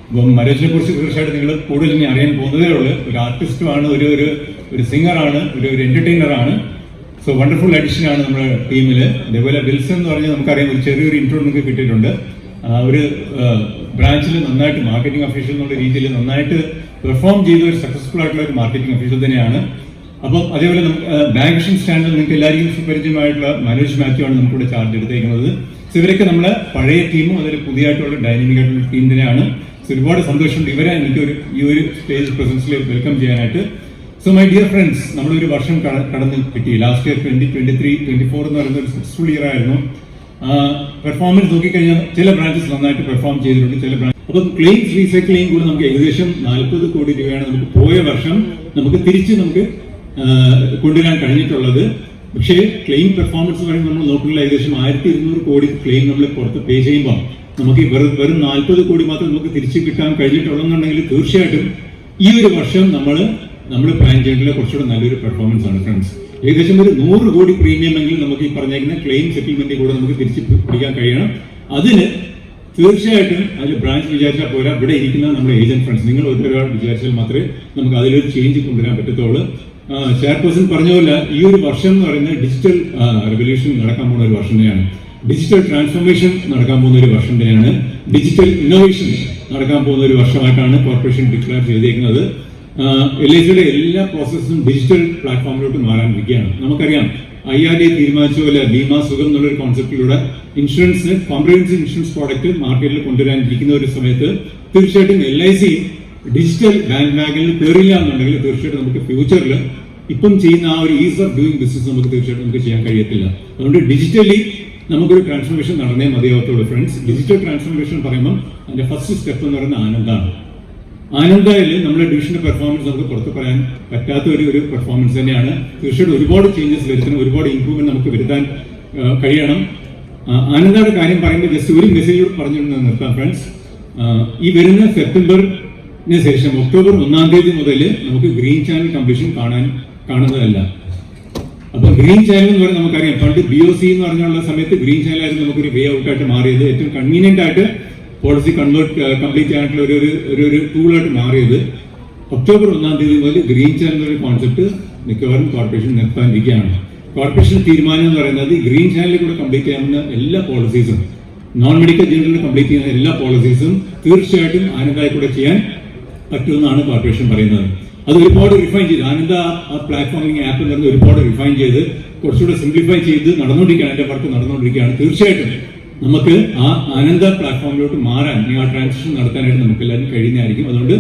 അപ്പം മനോജിനെ കുറിച്ച് തീർച്ചയായിട്ടും നിങ്ങൾ കൂടുതൽ ഇനി അറിയാൻ പോകുന്നതേ ഉള്ളൂ. ഒരു ആർട്ടിസ്റ്റുമാണ്, ഒരു സിംഗറാണ്, ഒരു എന്റർടൈനറാണ്. സോ വണ്ടർഫുൾ അഡീഷൻ ആണ് നമ്മുടെ ടീമിൽ. അതേപോലെ വിൽസൺ എന്ന് പറഞ്ഞാൽ നമുക്കറിയാം ഒരു ചെറിയൊരു ഇന്റർവ്യൂ നമുക്ക് കിട്ടിയിട്ടുണ്ട്. ഒരു ബ്രാഞ്ചിൽ നന്നായിട്ട് മാർക്കറ്റിംഗ് ഒഫീഷ്യൽ എന്നുള്ള രീതിയിൽ നന്നായിട്ട് പെർഫോം ചെയ്ത ഒരു സക്സസ്ഫുൾ ആയിട്ടുള്ള ഒരു മാർക്കറ്റിംഗ് ഒഫീഷ്യൽ തന്നെയാണ്. അപ്പം അതേപോലെ ബാങ്കിഷൻ സ്റ്റാൻഡിൽ നിങ്ങൾക്ക് എല്ലാവർക്കും സുപരിചിതമായിട്ടുള്ള മനോജ് മാത്യു ആണ് നമുക്കിവിടെ ചാർജ് എടുത്തേക്കുന്നത്. സോ ഇവരൊക്കെ നമ്മളെ പഴയ ടീമും അതൊരു പുതിയതായിട്ടുള്ള ഡൈനാമിക് ആയിട്ടുള്ള ടീം തന്നെയാണ്. സോ ഒരുപാട് സന്തോഷമുണ്ട് ഇവരെ എനിക്ക് ഈ ഒരു സ്റ്റേജ് പ്രസൻസിൽ വെൽക്കം ചെയ്യാനായിട്ട്. സോ മൈ ഡിയർ ഫ്രണ്ട്സ്, നമ്മളൊരു വർഷം കടന്ന് കിട്ടി. ലാസ്റ്റ് ഇയർ 2023-24 എന്ന് പറയുന്ന ഒരു സക്സസ്ഫുൾ ഇയർ ആയിരുന്നു. പെർഫോമൻസ് നോക്കിക്കഴിഞ്ഞാൽ ചില ബ്രാഞ്ചസ് നന്നായിട്ട് പെർഫോം ചെയ്തിട്ടുണ്ട്, ചില ബ്രാഞ്ച്. അപ്പം ക്ലെയിംസ് റീസൈക്ലിംഗ് കൂടെ നമുക്ക് ഏകദേശം 40 കോടി രൂപയാണ് നമുക്ക് പോയ വർഷം തിരിച്ച് കൊണ്ടുവരാൻ കഴിഞ്ഞിട്ടുള്ളത്. പക്ഷേ ക്ലെയിം പെർഫോമൻസ് വഴി നമ്മൾ നോക്കുന്നില്ല. ഏകദേശം 1200 കോടി ക്ലെയിം നമ്മൾ പുറത്ത് പേ ചെയ്യുമ്പോൾ നമുക്ക് വെറും 40 കോടി മാത്രം നമുക്ക് തിരിച്ച് കിട്ടാൻ കഴിഞ്ഞിട്ടുള്ളതെന്നുണ്ടെങ്കിൽ തീർച്ചയായിട്ടും ഈ ഒരു വർഷം നമ്മൾ പ്ലാൻ ചെയ്യേണ്ട കുറച്ചുകൂടെ നല്ലൊരു പെർഫോമൻസ് ആണ് ഫ്രണ്ട്സ്. ഏകദേശം ഒരു 100 കോടി പ്രീമിയം എങ്കിലും നമുക്ക് ഈ പറഞ്ഞേക്കുന്ന ക്ലെയിം സെറ്റിൽമെന്റ് കൂടെ നമുക്ക് തിരിച്ച് പിടിക്കാൻ കഴിയണം. അതിന് തീർച്ചയായിട്ടും അതിൽ ബ്രാഞ്ച് വിചാരിച്ചാൽ പോരാ, ഇവിടെ ഇരിക്കുന്ന നമ്മുടെ ഏജന്റ് ഫ്രണ്ട്സ് നിങ്ങൾ ഒരാൾ വിചാരിച്ചാൽ മാത്രമേ നമുക്ക് അതിലൊരു ചേഞ്ച് കൊണ്ടുവരാൻ പറ്റത്തുള്ളൂ. ചെയർപേഴ്സൺ പറഞ്ഞ പോലെ ഈ ഒരു വർഷം എന്ന് പറയുന്നത് ഡിജിറ്റൽ റെവല്യൂഷൻ നടക്കാൻ പോകുന്ന ഒരു വർഷം തന്നെയാണ്. ഡിജിറ്റൽ ട്രാൻസ്ഫോർമേഷൻ നടക്കാൻ പോകുന്ന ഒരു വർഷം തന്നെയാണ്. ഡിജിറ്റൽ ഇന്നോവേഷൻ നടക്കാൻ പോകുന്ന ഒരു വർഷമായിട്ടാണ് കോർപ്പറേഷൻ ഡിക്ലെയർ ചെയ്തേക്കുന്നത്. LICയുടെ എല്ലാ പ്രോസസ്സും ഡിജിറ്റൽ പ്ലാറ്റ്ഫോമിലോട്ട് മാറാനിരിക്കുകയാണ്. നമുക്കറിയാം IRDA തീരുമാനിച്ച പോലെ ബീമാ സുഖം എന്നുള്ളൊരു കോൺസെപ്റ്റിലൂടെ ഇൻഷുറൻസിന് കോംപ്രിഹെൻസീവ് ഇൻഷുറൻസ് പ്രോഡക്റ്റ് മാർക്കറ്റിൽ കൊണ്ടുവരാനിരിക്കുന്ന ഒരു സമയത്ത് തീർച്ചയായിട്ടും LIC ഡിജിറ്റൽ ബാങ്ക് ബാഗിൽ കയറില്ല എന്നുണ്ടെങ്കിൽ തീർച്ചയായിട്ടും നമുക്ക് ഫ്യൂച്ചറിൽ ഇപ്പം ചെയ്യുന്ന ആ ഒരു ഈസ് ഓഫ് ഡൂയിങ് ബിസിനസ് നമുക്ക് തീർച്ചയായിട്ടും നമുക്ക് ചെയ്യാൻ കഴിയത്തില്ല. അതുകൊണ്ട് ഡിജിറ്റലി നമുക്കൊരു ട്രാൻസ്ഫോർമേഷൻ നടന്നേ മതിയാവത്തുള്ളൂ ഫ്രണ്ട്സ്. ഡിജിറ്റൽ ട്രാൻസ്ഫോർമേഷൻ പറയുമ്പോൾ അതിന്റെ ഫസ്റ്റ് സ്റ്റെപ്പ് എന്ന് പറയുന്നത് ആനന്ദാണ്. ആനന്ദയിൽ നമ്മുടെ ഡിവിഷന്റെ പെർഫോമൻസ് നമുക്ക് പുറത്ത് പറയാൻ പറ്റാത്ത ഒരു പെർഫോമൻസ് തന്നെയാണ്. തീർച്ചയായിട്ടും ഒരുപാട് ചേഞ്ചസ് വരുത്തണം, ഒരുപാട് ഇംപ്രൂവ്മെന്റ് നമുക്ക് വരുത്താൻ കഴിയണം. ആനന്ദയുടെ കാര്യം പറയുമ്പോൾ ജസ്റ്റ് ഒരു മെസ്സേജ് പറഞ്ഞുകൊണ്ട് നിർത്താം ഫ്രണ്ട്സ്. ഈ വരുന്ന സെപ്റ്റംബറിന് ശേഷം ഒക്ടോബർ 1-ാം തീയതി മുതൽ നമുക്ക് ഗ്രീൻ ചാനൽ കംപ്ലീഷൻ കാണുന്നതല്ല. അപ്പൊ ഗ്രീൻ ചാനൽ എന്ന് പറയുന്നത് നമുക്കറിയാം പണ്ട് BOC എന്ന് പറഞ്ഞുള്ള സമയത്ത് ഗ്രീൻ ചാനൽ ആയിരുന്നു നമുക്കൊരു വേ ഔട്ട് ആയിട്ട് മാറിയത്. ഏറ്റവും കൺവീനിയന്റ് ആയിട്ട് പോളിസി കംപ്ലീറ്റ് ചെയ്യാനായിട്ടുള്ള ഒരു ടൂളായിട്ട് മാറിയത്. ഒക്ടോബർ 1-ാം തീയതി മുതൽ ഗ്രീൻ ചാനൽ ഒരു കോൺസെപ്റ്റ് മിക്കവാറും കോർപ്പറേഷൻ നിർത്താനിരിക്കുകയാണ്. കോർപ്പറേഷൻ തീരുമാനം എന്ന് പറയുന്നത് ഗ്രീൻ ചാനലിൽ കൂടെ കംപ്ലീറ്റ് ചെയ്യാവുന്ന എല്ലാ പോളിസീസും, നോൺ മെഡിക്കൽ ജനറലിൽ കംപ്ലീറ്റ് ചെയ്യുന്ന എല്ലാ പോളിസീസും തീർച്ചയായിട്ടും ആനന്ദായി കൂടെ ചെയ്യാൻ പറ്റുമെന്നാണ് കോർപ്പറേഷൻ പറയുന്നത്. അത് ഒരുപാട് റിഫൈൻ ചെയ്ത് ആനന്ദ ആ പ്ലാറ്റ്ഫോമിംഗ് ആപ്പ് എന്ന് പറയുന്നത് ഒരുപാട് റിഫൈൻ ചെയ്ത് കുറച്ചുകൂടെ സിംപ്ലിഫൈ ചെയ്ത് നടന്നുകൊണ്ടിരിക്കുകയാണ്. അതിന്റെ വർക്ക് നടന്നുകൊണ്ടിരിക്കുകയാണ്. തീർച്ചയായിട്ടും നമുക്ക് ആ ആനന്ദ പ്ലാറ്റ്ഫോമിലോട്ട് മാറാൻ ആ ട്രാൻസാക്ഷൻ നടത്താനായിട്ട് നമുക്ക് എല്ലാവരും കഴിയുന്നതായിരിക്കും. അതുകൊണ്ട്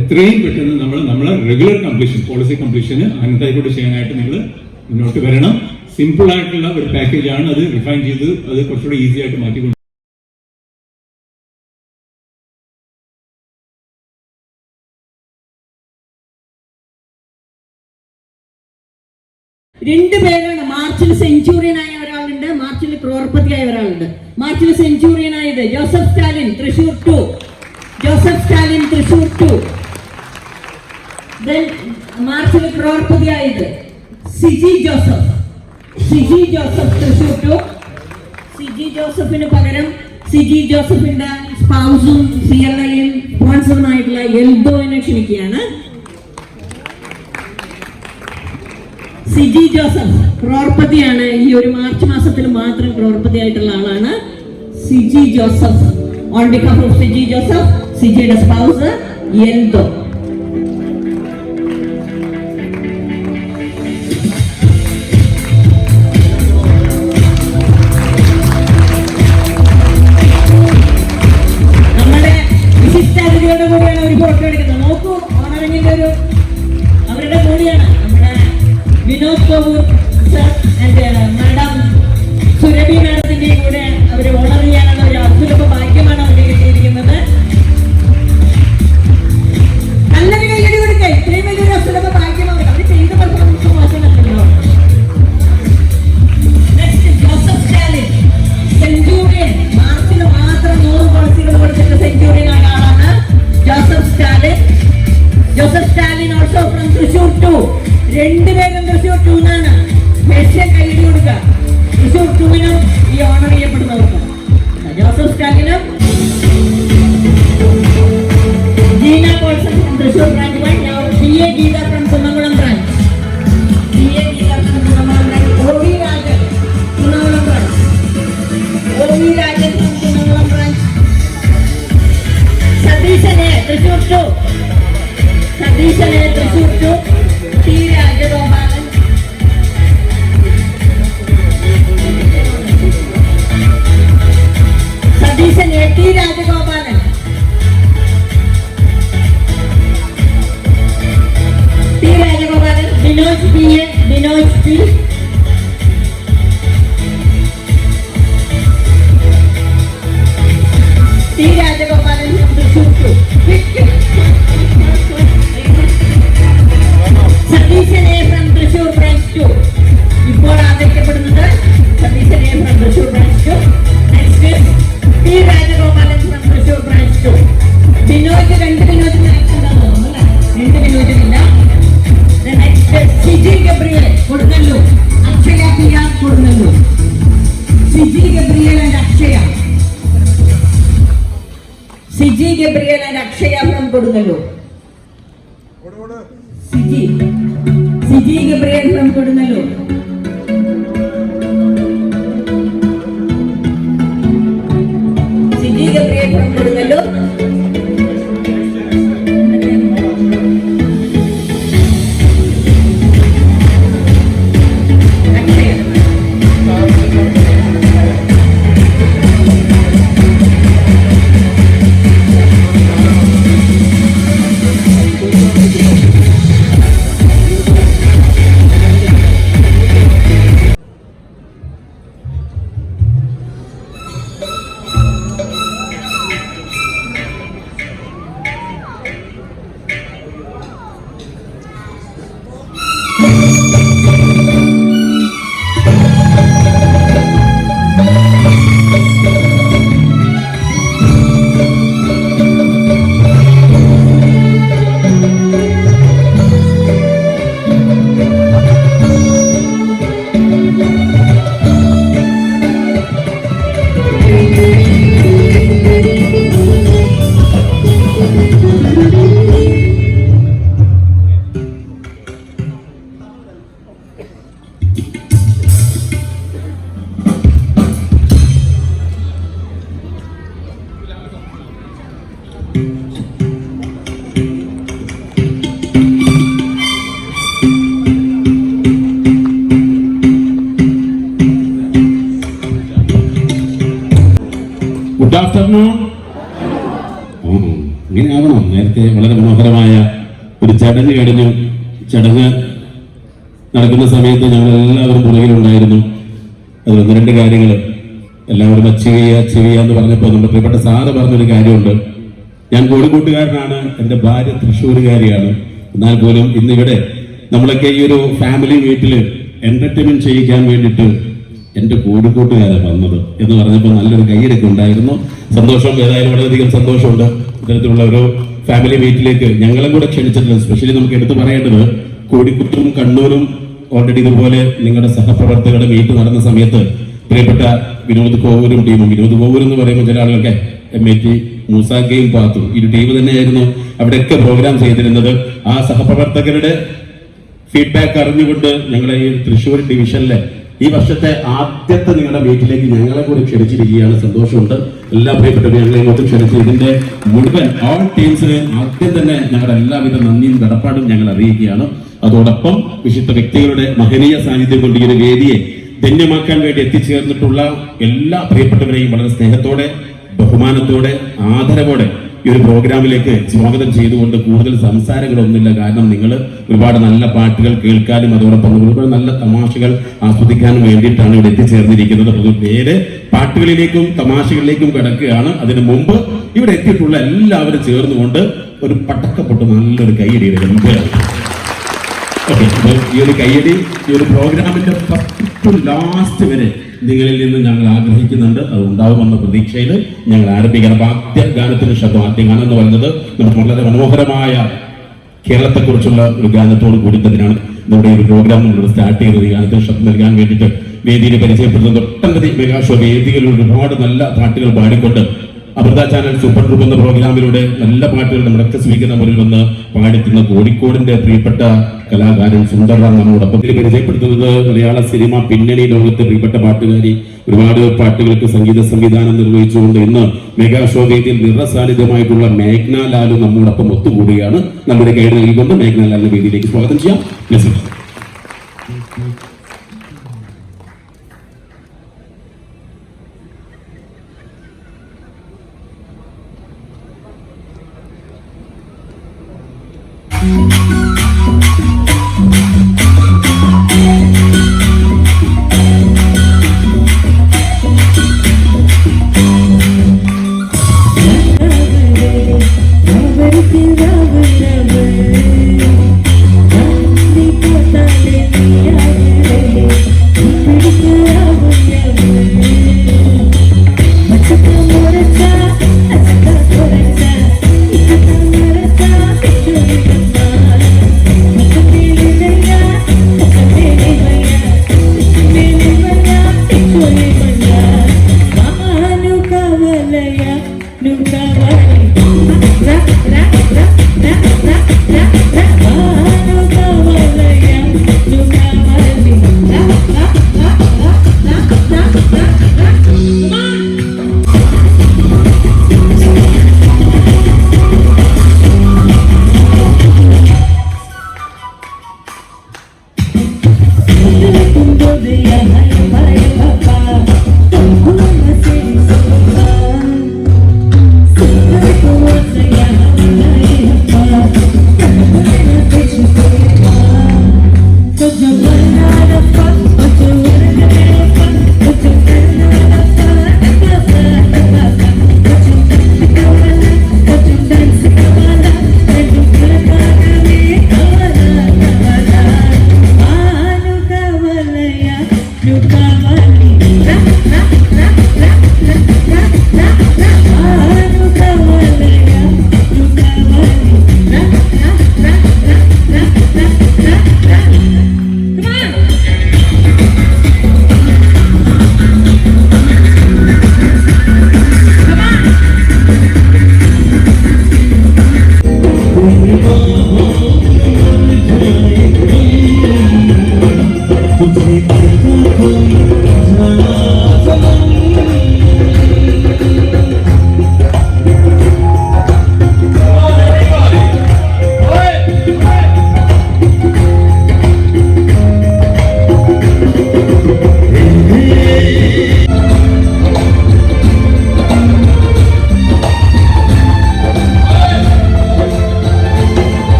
എത്രയും പെട്ടെന്ന് നമ്മളെ റെഗുലർ കംപ്ലീഷൻ, പോളിസി കംപ്ലീഷന് ആനന്ദായിക്കോട്ട് ചെയ്യാനായിട്ട് നിങ്ങൾ മുന്നോട്ട് വരണം. സിമ്പിൾ ആയിട്ടുള്ള ഒരു പാക്കേജ് ആണ്. അത് റിഫൈൻ ചെയ്ത് അത് കുറച്ചുകൂടെ ഈസി ആയിട്ട് മാറ്റിക്കൊണ്ട് രണ്ടുപേരാണ്. മാർച്ചിൽ സെഞ്ചുറിയനായ ഒരാളുണ്ട്, മാർച്ചിൽ ക്രോർപതിയായ ഒരാളുണ്ട്. മാർച്ചിൽ സെഞ്ചുറിയനായത് ജോസഫ് സ്റ്റാലിൻ തൃശൂർ 2. മാർച്ചിൽ ക്രോർപതിയായത് സിജി ജോസഫ് തൃശൂർ 2. സിജി ജോസഫിന് പകരം സിജി ജോസഫിന്റെ സ്പൗസും CLIയും സ്പോൺസറുമായിട്ടുള്ള എൽദോനെ ക്ഷണിക്കുകയാണ്. സിജി ജോസഫ് ക്രോർപതിയാണ്. ഈ ഒരു മാർച്ച് മാസത്തിൽ മാത്രം ക്രോർപതി ആയിട്ടുള്ള ആളാണ് Siji Joseph. On behalf of Siji Joseph, സിജിയുടെ സ്പൗസ് എൽദോ. കൂടിയാണ് ഒരു ഫോട്ടോ എടുക്കുന്നത്. നോക്കൂ, ഓണറിങ്ങിന്റെ ഒരു അവരുടെ കൂടിയാണ് നമ്മുടെ Vinod Kovoor sir and madam Surabhi മാഡത്തിന്റെയും കൂടെ അവർ ഓണർ ചെയ്യാനുള്ള ഒരു അസുലഭ ഭാഗ്യമാണ് അവർക്ക് കിട്ടിയിരിക്കുന്നത്. നല്ലൊരു കൈയടി കൊടുക്കുക. ഇത്രയും വലിയൊരു അസുലഭ ഭാഗ്യം അവർ ചെയ്ത പെർഫോമൻസ് മോശമല്ലോ. Next Joseph Stalin, centurion. മാർച്ചിൽ മാത്രം 100 പോളിസികൾ കൊടുത്തിട്ട് സെഞ്ചുറിയൻ ആയ ആളാണ് Joseph Stalin. Joseph Stalin also from Thrissur 2. രണ്ടുപേരും Thrissur 2 ന്നാണ്. സ്പെഷ്യൽ കൈയ്യടി കൊടുക്കുക Thrissur 2-നും ഈ ഓണർ ചെയ്യപ്പെടുന്നവർക്ക്. ജോസഫ് സ്റ്റാലിനും Jeena Paulson from Thrissur branch 1. Now PA Geeta from Kunnamkulam branch. PA Geeta from Kunnamkulam branch. OV Rajan Kunnamkulam branch. OV Rajan from Kunnamkulam branch. സതീശനെ Thrissur 2. സതീശനെ Thrissur 2. T Rajagopalan. സതീശനെ T Rajagopalan. T Rajagopalan. Binoj PA, Binoj P. T Rajagopalan Thrissur 2. സതീശനെ from Thrissur branch 2. ഇപ്പോൾ ആദരിക്കപ്പെടുന്നത് സതീശനെ from Thrissur branch 2. Next T Rajagopalan from Thrissur branch 2. Binoj, 2 ബിനോജിന് accident അല്ലേ? 2 ബിനോജിനില്ല. Next Siji Gabriel Kodungallur. Akshaya PR Kodungallur. Siji Gabriel and Akshaya. Siji Gabriel and Akshaya from Kodungallur. Siji Gabriel from Kodungallur. Siji Gabriel from Kodungallur. Akshaya. Good afternoon. ഇങ്ങനെ ആവണം. നേരത്തെ വളരെ മനോഹരമായ ഒരു ചടങ്ങ് കഴിഞ്ഞു. ചടങ്ങ് നടക്കുന്ന സമയത്ത് ഞങ്ങൾ എല്ലാവരും പുറകിലുണ്ടായിരുന്നു. അതിൽ 1-2 കാര്യങ്ങൾ എല്ലാവരും അച്ചീവ് ചെയ്യുക എന്ന് പറഞ്ഞപ്പോൾ നമ്മുടെ പ്രിയപ്പെട്ട സാറ് പറഞ്ഞൊരു കാര്യമുണ്ട്. ഞാൻ കോഴിക്കോട്ടുകാരനാണ്, എൻ്റെ ഭാര്യ തൃശ്ശൂരുകാരിയാണ്. എന്നാൽ പോലും ഇന്നിവിടെ നമ്മളൊക്കെ ഈ ഒരു ഫാമിലി വീട്ടിൽ എന്റർടൈൻമെന്റ് ചെയ്യിക്കാൻ വേണ്ടിയിട്ട് എൻ്റെ കോഴിക്കോട്ടുകാരെ വന്നത് എന്ന് പറഞ്ഞപ്പോൾ നല്ലൊരു കൈയ്യടക്കം ഉണ്ടായിരുന്നു. സന്തോഷം. ഏതായാലും വളരെയധികം സന്തോഷമുണ്ട് ഇത്തരത്തിലുള്ള ഒരു ഫാമിലി മീറ്റിലേക്ക് ഞങ്ങളും കൂടെ ക്ഷണിച്ചിട്ടുണ്ട്. സ്പെഷ്യലി നമുക്ക് എടുത്തു പറയേണ്ടത് കോഴിക്കോട്ടും കണ്ണൂരും ഓൾറെഡി ഇതുപോലെ നിങ്ങളുടെ സഹപ്രവർത്തകരുടെ മീറ്റ് നടന്ന സമയത്ത് പ്രിയപ്പെട്ട വിനോദ് കോവൂരും ടീമും, വിനോദ് കോവൂർ എന്ന് പറയുമ്പോൾ ചില ആളുകൾക്ക് MAT, മൂസ ഗെയിം പാത്തു, ഈ ടീം തന്നെയായിരുന്നു അവിടെയൊക്കെ പ്രോഗ്രാം ചെയ്തിരുന്നത്. ആ സഹപ്രവർത്തകരുടെ ഫീഡ്ബാക്ക് അറിഞ്ഞുകൊണ്ട് ഞങ്ങളെ ഈ തൃശ്ശൂർ ഡിവിഷനിലെ ഈ വർഷത്തെ ആദ്യത്തെ നിങ്ങളുടെ മീറ്റിലേക്ക് ഞങ്ങളെ കൂടി ക്ഷണിച്ചിരിക്കുകയാണ്. സന്തോഷമുണ്ട്. എല്ലാ പ്രിയപ്പെട്ടവരും ഞങ്ങളെ ഇങ്ങോട്ട് ക്ഷണിച്ച് ഇതിന്റെ മുഴുവൻ ഓൾ ടീംസിന് ആദ്യം തന്നെ ഞങ്ങളുടെ എല്ലാവിധ നന്ദിയും കടപ്പാടും ഞങ്ങൾ അറിയിക്കുകയാണ്. അതോടൊപ്പം വിശുദ്ധ വ്യക്തികളുടെ മഹനീയ സാന്നിധ്യം കൊണ്ട് ഈ ഒരു വേദിയെ ധന്യമാക്കാൻ വേണ്ടി എത്തിച്ചേർന്നിട്ടുള്ള എല്ലാ പ്രിയപ്പെട്ടവരെയും വളരെ സ്നേഹത്തോടെ, ബഹുമാനത്തോടെ, ആദരവോടെ ഈ ഒരു പ്രോഗ്രാമിലേക്ക് സ്വാഗതം ചെയ്തുകൊണ്ട് കൂടുതൽ സംസാരങ്ങളൊന്നുമില്ല. കാരണം നിങ്ങൾ ഒരുപാട് നല്ല പാട്ടുകൾ കേൾക്കാനും അതോടൊപ്പം ഒരുപാട് നല്ല തമാശകൾ ആസ്വദിക്കാനും വേണ്ടിയിട്ടാണ് ഇവിടെ എത്തിച്ചേർന്നിരിക്കുന്നത്. അപ്പോൾ നേരെ പാട്ടുകളിലേക്കും തമാശകളിലേക്കും കിടക്കുകയാണ്. അതിനു മുമ്പ് ഇവിടെ എത്തിയിട്ടുള്ള എല്ലാവരും ചേർന്നുകൊണ്ട് ഒരു പടക്കപ്പൊട്ട് നല്ലൊരു കൈയടിയുടെ ഗംഭീരം. ഓക്കെ, അപ്പോൾ ഈ ഒരു കൈയടി ഈ ഒരു പ്രോഗ്രാമിന്റെ ഫസ്റ്റ് ടു ലാസ്റ്റ് വരെ നിങ്ങളിൽ നിന്ന് ഞങ്ങൾ ആഗ്രഹിക്കുന്നുണ്ട്. അത് ഉണ്ടാവുമെന്ന പ്രതീക്ഷയിൽ ഞങ്ങൾ ആരംഭിക്കണം. അപ്പൊ ആദ്യ ഗാനത്തിന് ശബ്ദം, ആദ്യ ഗാനം എന്ന് പറയുന്നത് നമുക്ക് വളരെ മനോഹരമായ കേരളത്തെക്കുറിച്ചുള്ള ഒരു ഗാനത്തോട് കൂടി തന്നെയാണ് നമ്മുടെ ഈ ഒരു പ്രോഗ്രാം നമ്മൾ സ്റ്റാർട്ട് ചെയ്തത്. ഈ ഗാനത്തിന് ശബ്ദം നൽകാൻ വേണ്ടിയിട്ട് വേദിയിൽ പരിചയപ്പെടുത്തുന്നത് ഒട്ടനവധി മെഗാഷോ വേദികളിൽ ഒരുപാട് നല്ല പാട്ടുകൾ പാടിക്കൊണ്ട് അമൃത ചാനൽ സൂപ്പർ ഗ്രൂപ്പ് എന്ന പ്രോഗ്രാമിലൂടെ നല്ല പാട്ടുകൾ നമ്മുടെ സ്വീകരണ മുറിൽ വന്ന് പാടിക്കുന്ന കോഴിക്കോടിന്റെ പ്രിയപ്പെട്ട കലാകാരൻ സുന്ദർറാം നമ്മോടൊപ്പം പരിചയപ്പെടുത്തുന്നത് മലയാള സിനിമ പിന്നണി ലോകത്തെ പ്രിയപ്പെട്ട പാട്ടുകാരി, ഒരുപാട് പാട്ടുകൾക്ക് സംഗീത സംവിധാനം നിർവഹിച്ചുകൊണ്ട് ഇന്ന് മെഗാ ഷോ വേദിയിൽ നിറസാന്നിധ്യമായിട്ടുള്ള മേഘ്ന ലാലു നമ്മോടൊപ്പം ഒത്തുകൂടുകയാണ്. നമ്മുടെ കൈ നൽകിക്കൊണ്ട് മേഘ്ന ലാലിനെ വേദിയിലേക്ക് സ്വാഗതം ചെയ്യാം.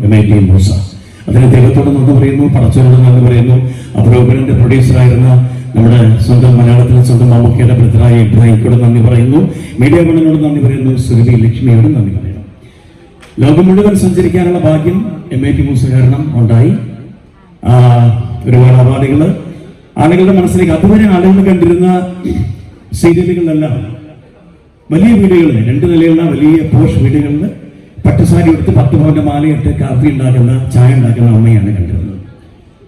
MIT മൂസ. അതിന് ദൈവത്തോട് നന്ദി പറയുന്നു, പടച്ചവരോട് നന്ദി പറയുന്നു. ആ പ്രോഗ്രാമിന്റെ പ്രൊഡ്യൂസറായിരുന്ന നമ്മുടെ സ്വന്തം മലയാളത്തിലെ സ്വന്തം മമ്മൂക്കയുടെ ബ്രദറായ ഇബ്രാഹിക്കോട് നന്ദി പറയുന്നു. മീഡിയ വണ്ണിനോട് നന്ദി പറയുന്നു. സുരഭി ലക്ഷ്മിയോട് നന്ദി പറയുന്നു. ലോകം മുഴുവൻ സഞ്ചരിക്കാനുള്ള ഭാഗ്യം MIT മൂസ കാരണം ഉണ്ടായി. ഒരുപാട് അവാർഡുകൾ ആളുകളുടെ മനസ്സിലേക്ക്, അതുവരെ ആളുകൾ കണ്ടിരുന്ന സീരിയലുകളിലെല്ലാം വലിയ വീടുകളിൽ, 2 നിലയുള്ള വലിയ പോഷ് വീടുകളിൽ പട്ടുസാരി എടുത്ത് 10 പവന്റെ മാലയിട്ട് കാപ്പി ഉണ്ടാക്കുന്ന, ചായ ഉണ്ടാക്കുന്ന അമ്മയാണ് കണ്ടിരുന്നത്.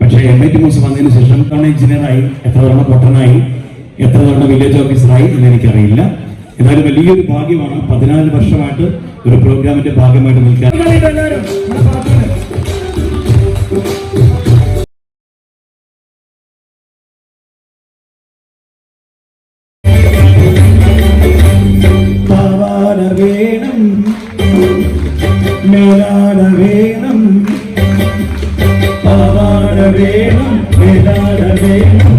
പക്ഷേ MIT മൂസ വന്നതിന് ശേഷം തവണ എഞ്ചിനീയറായി, എത്ര തവണ പൊട്ടനായി, എത്ര തവണ വില്ലേജ് ഓഫീസറായി എന്ന് എനിക്കറിയില്ല. എന്നാലും വലിയൊരു ഭാഗ്യമാണ് 14 വർഷമായിട്ട് ഒരു പ്രോഗ്രാമിന്റെ ഭാഗമായിട്ട് നിൽക്കാൻ. വേണം മേലാട വേണം, പാവാട വേണം, മേലാട വേണം.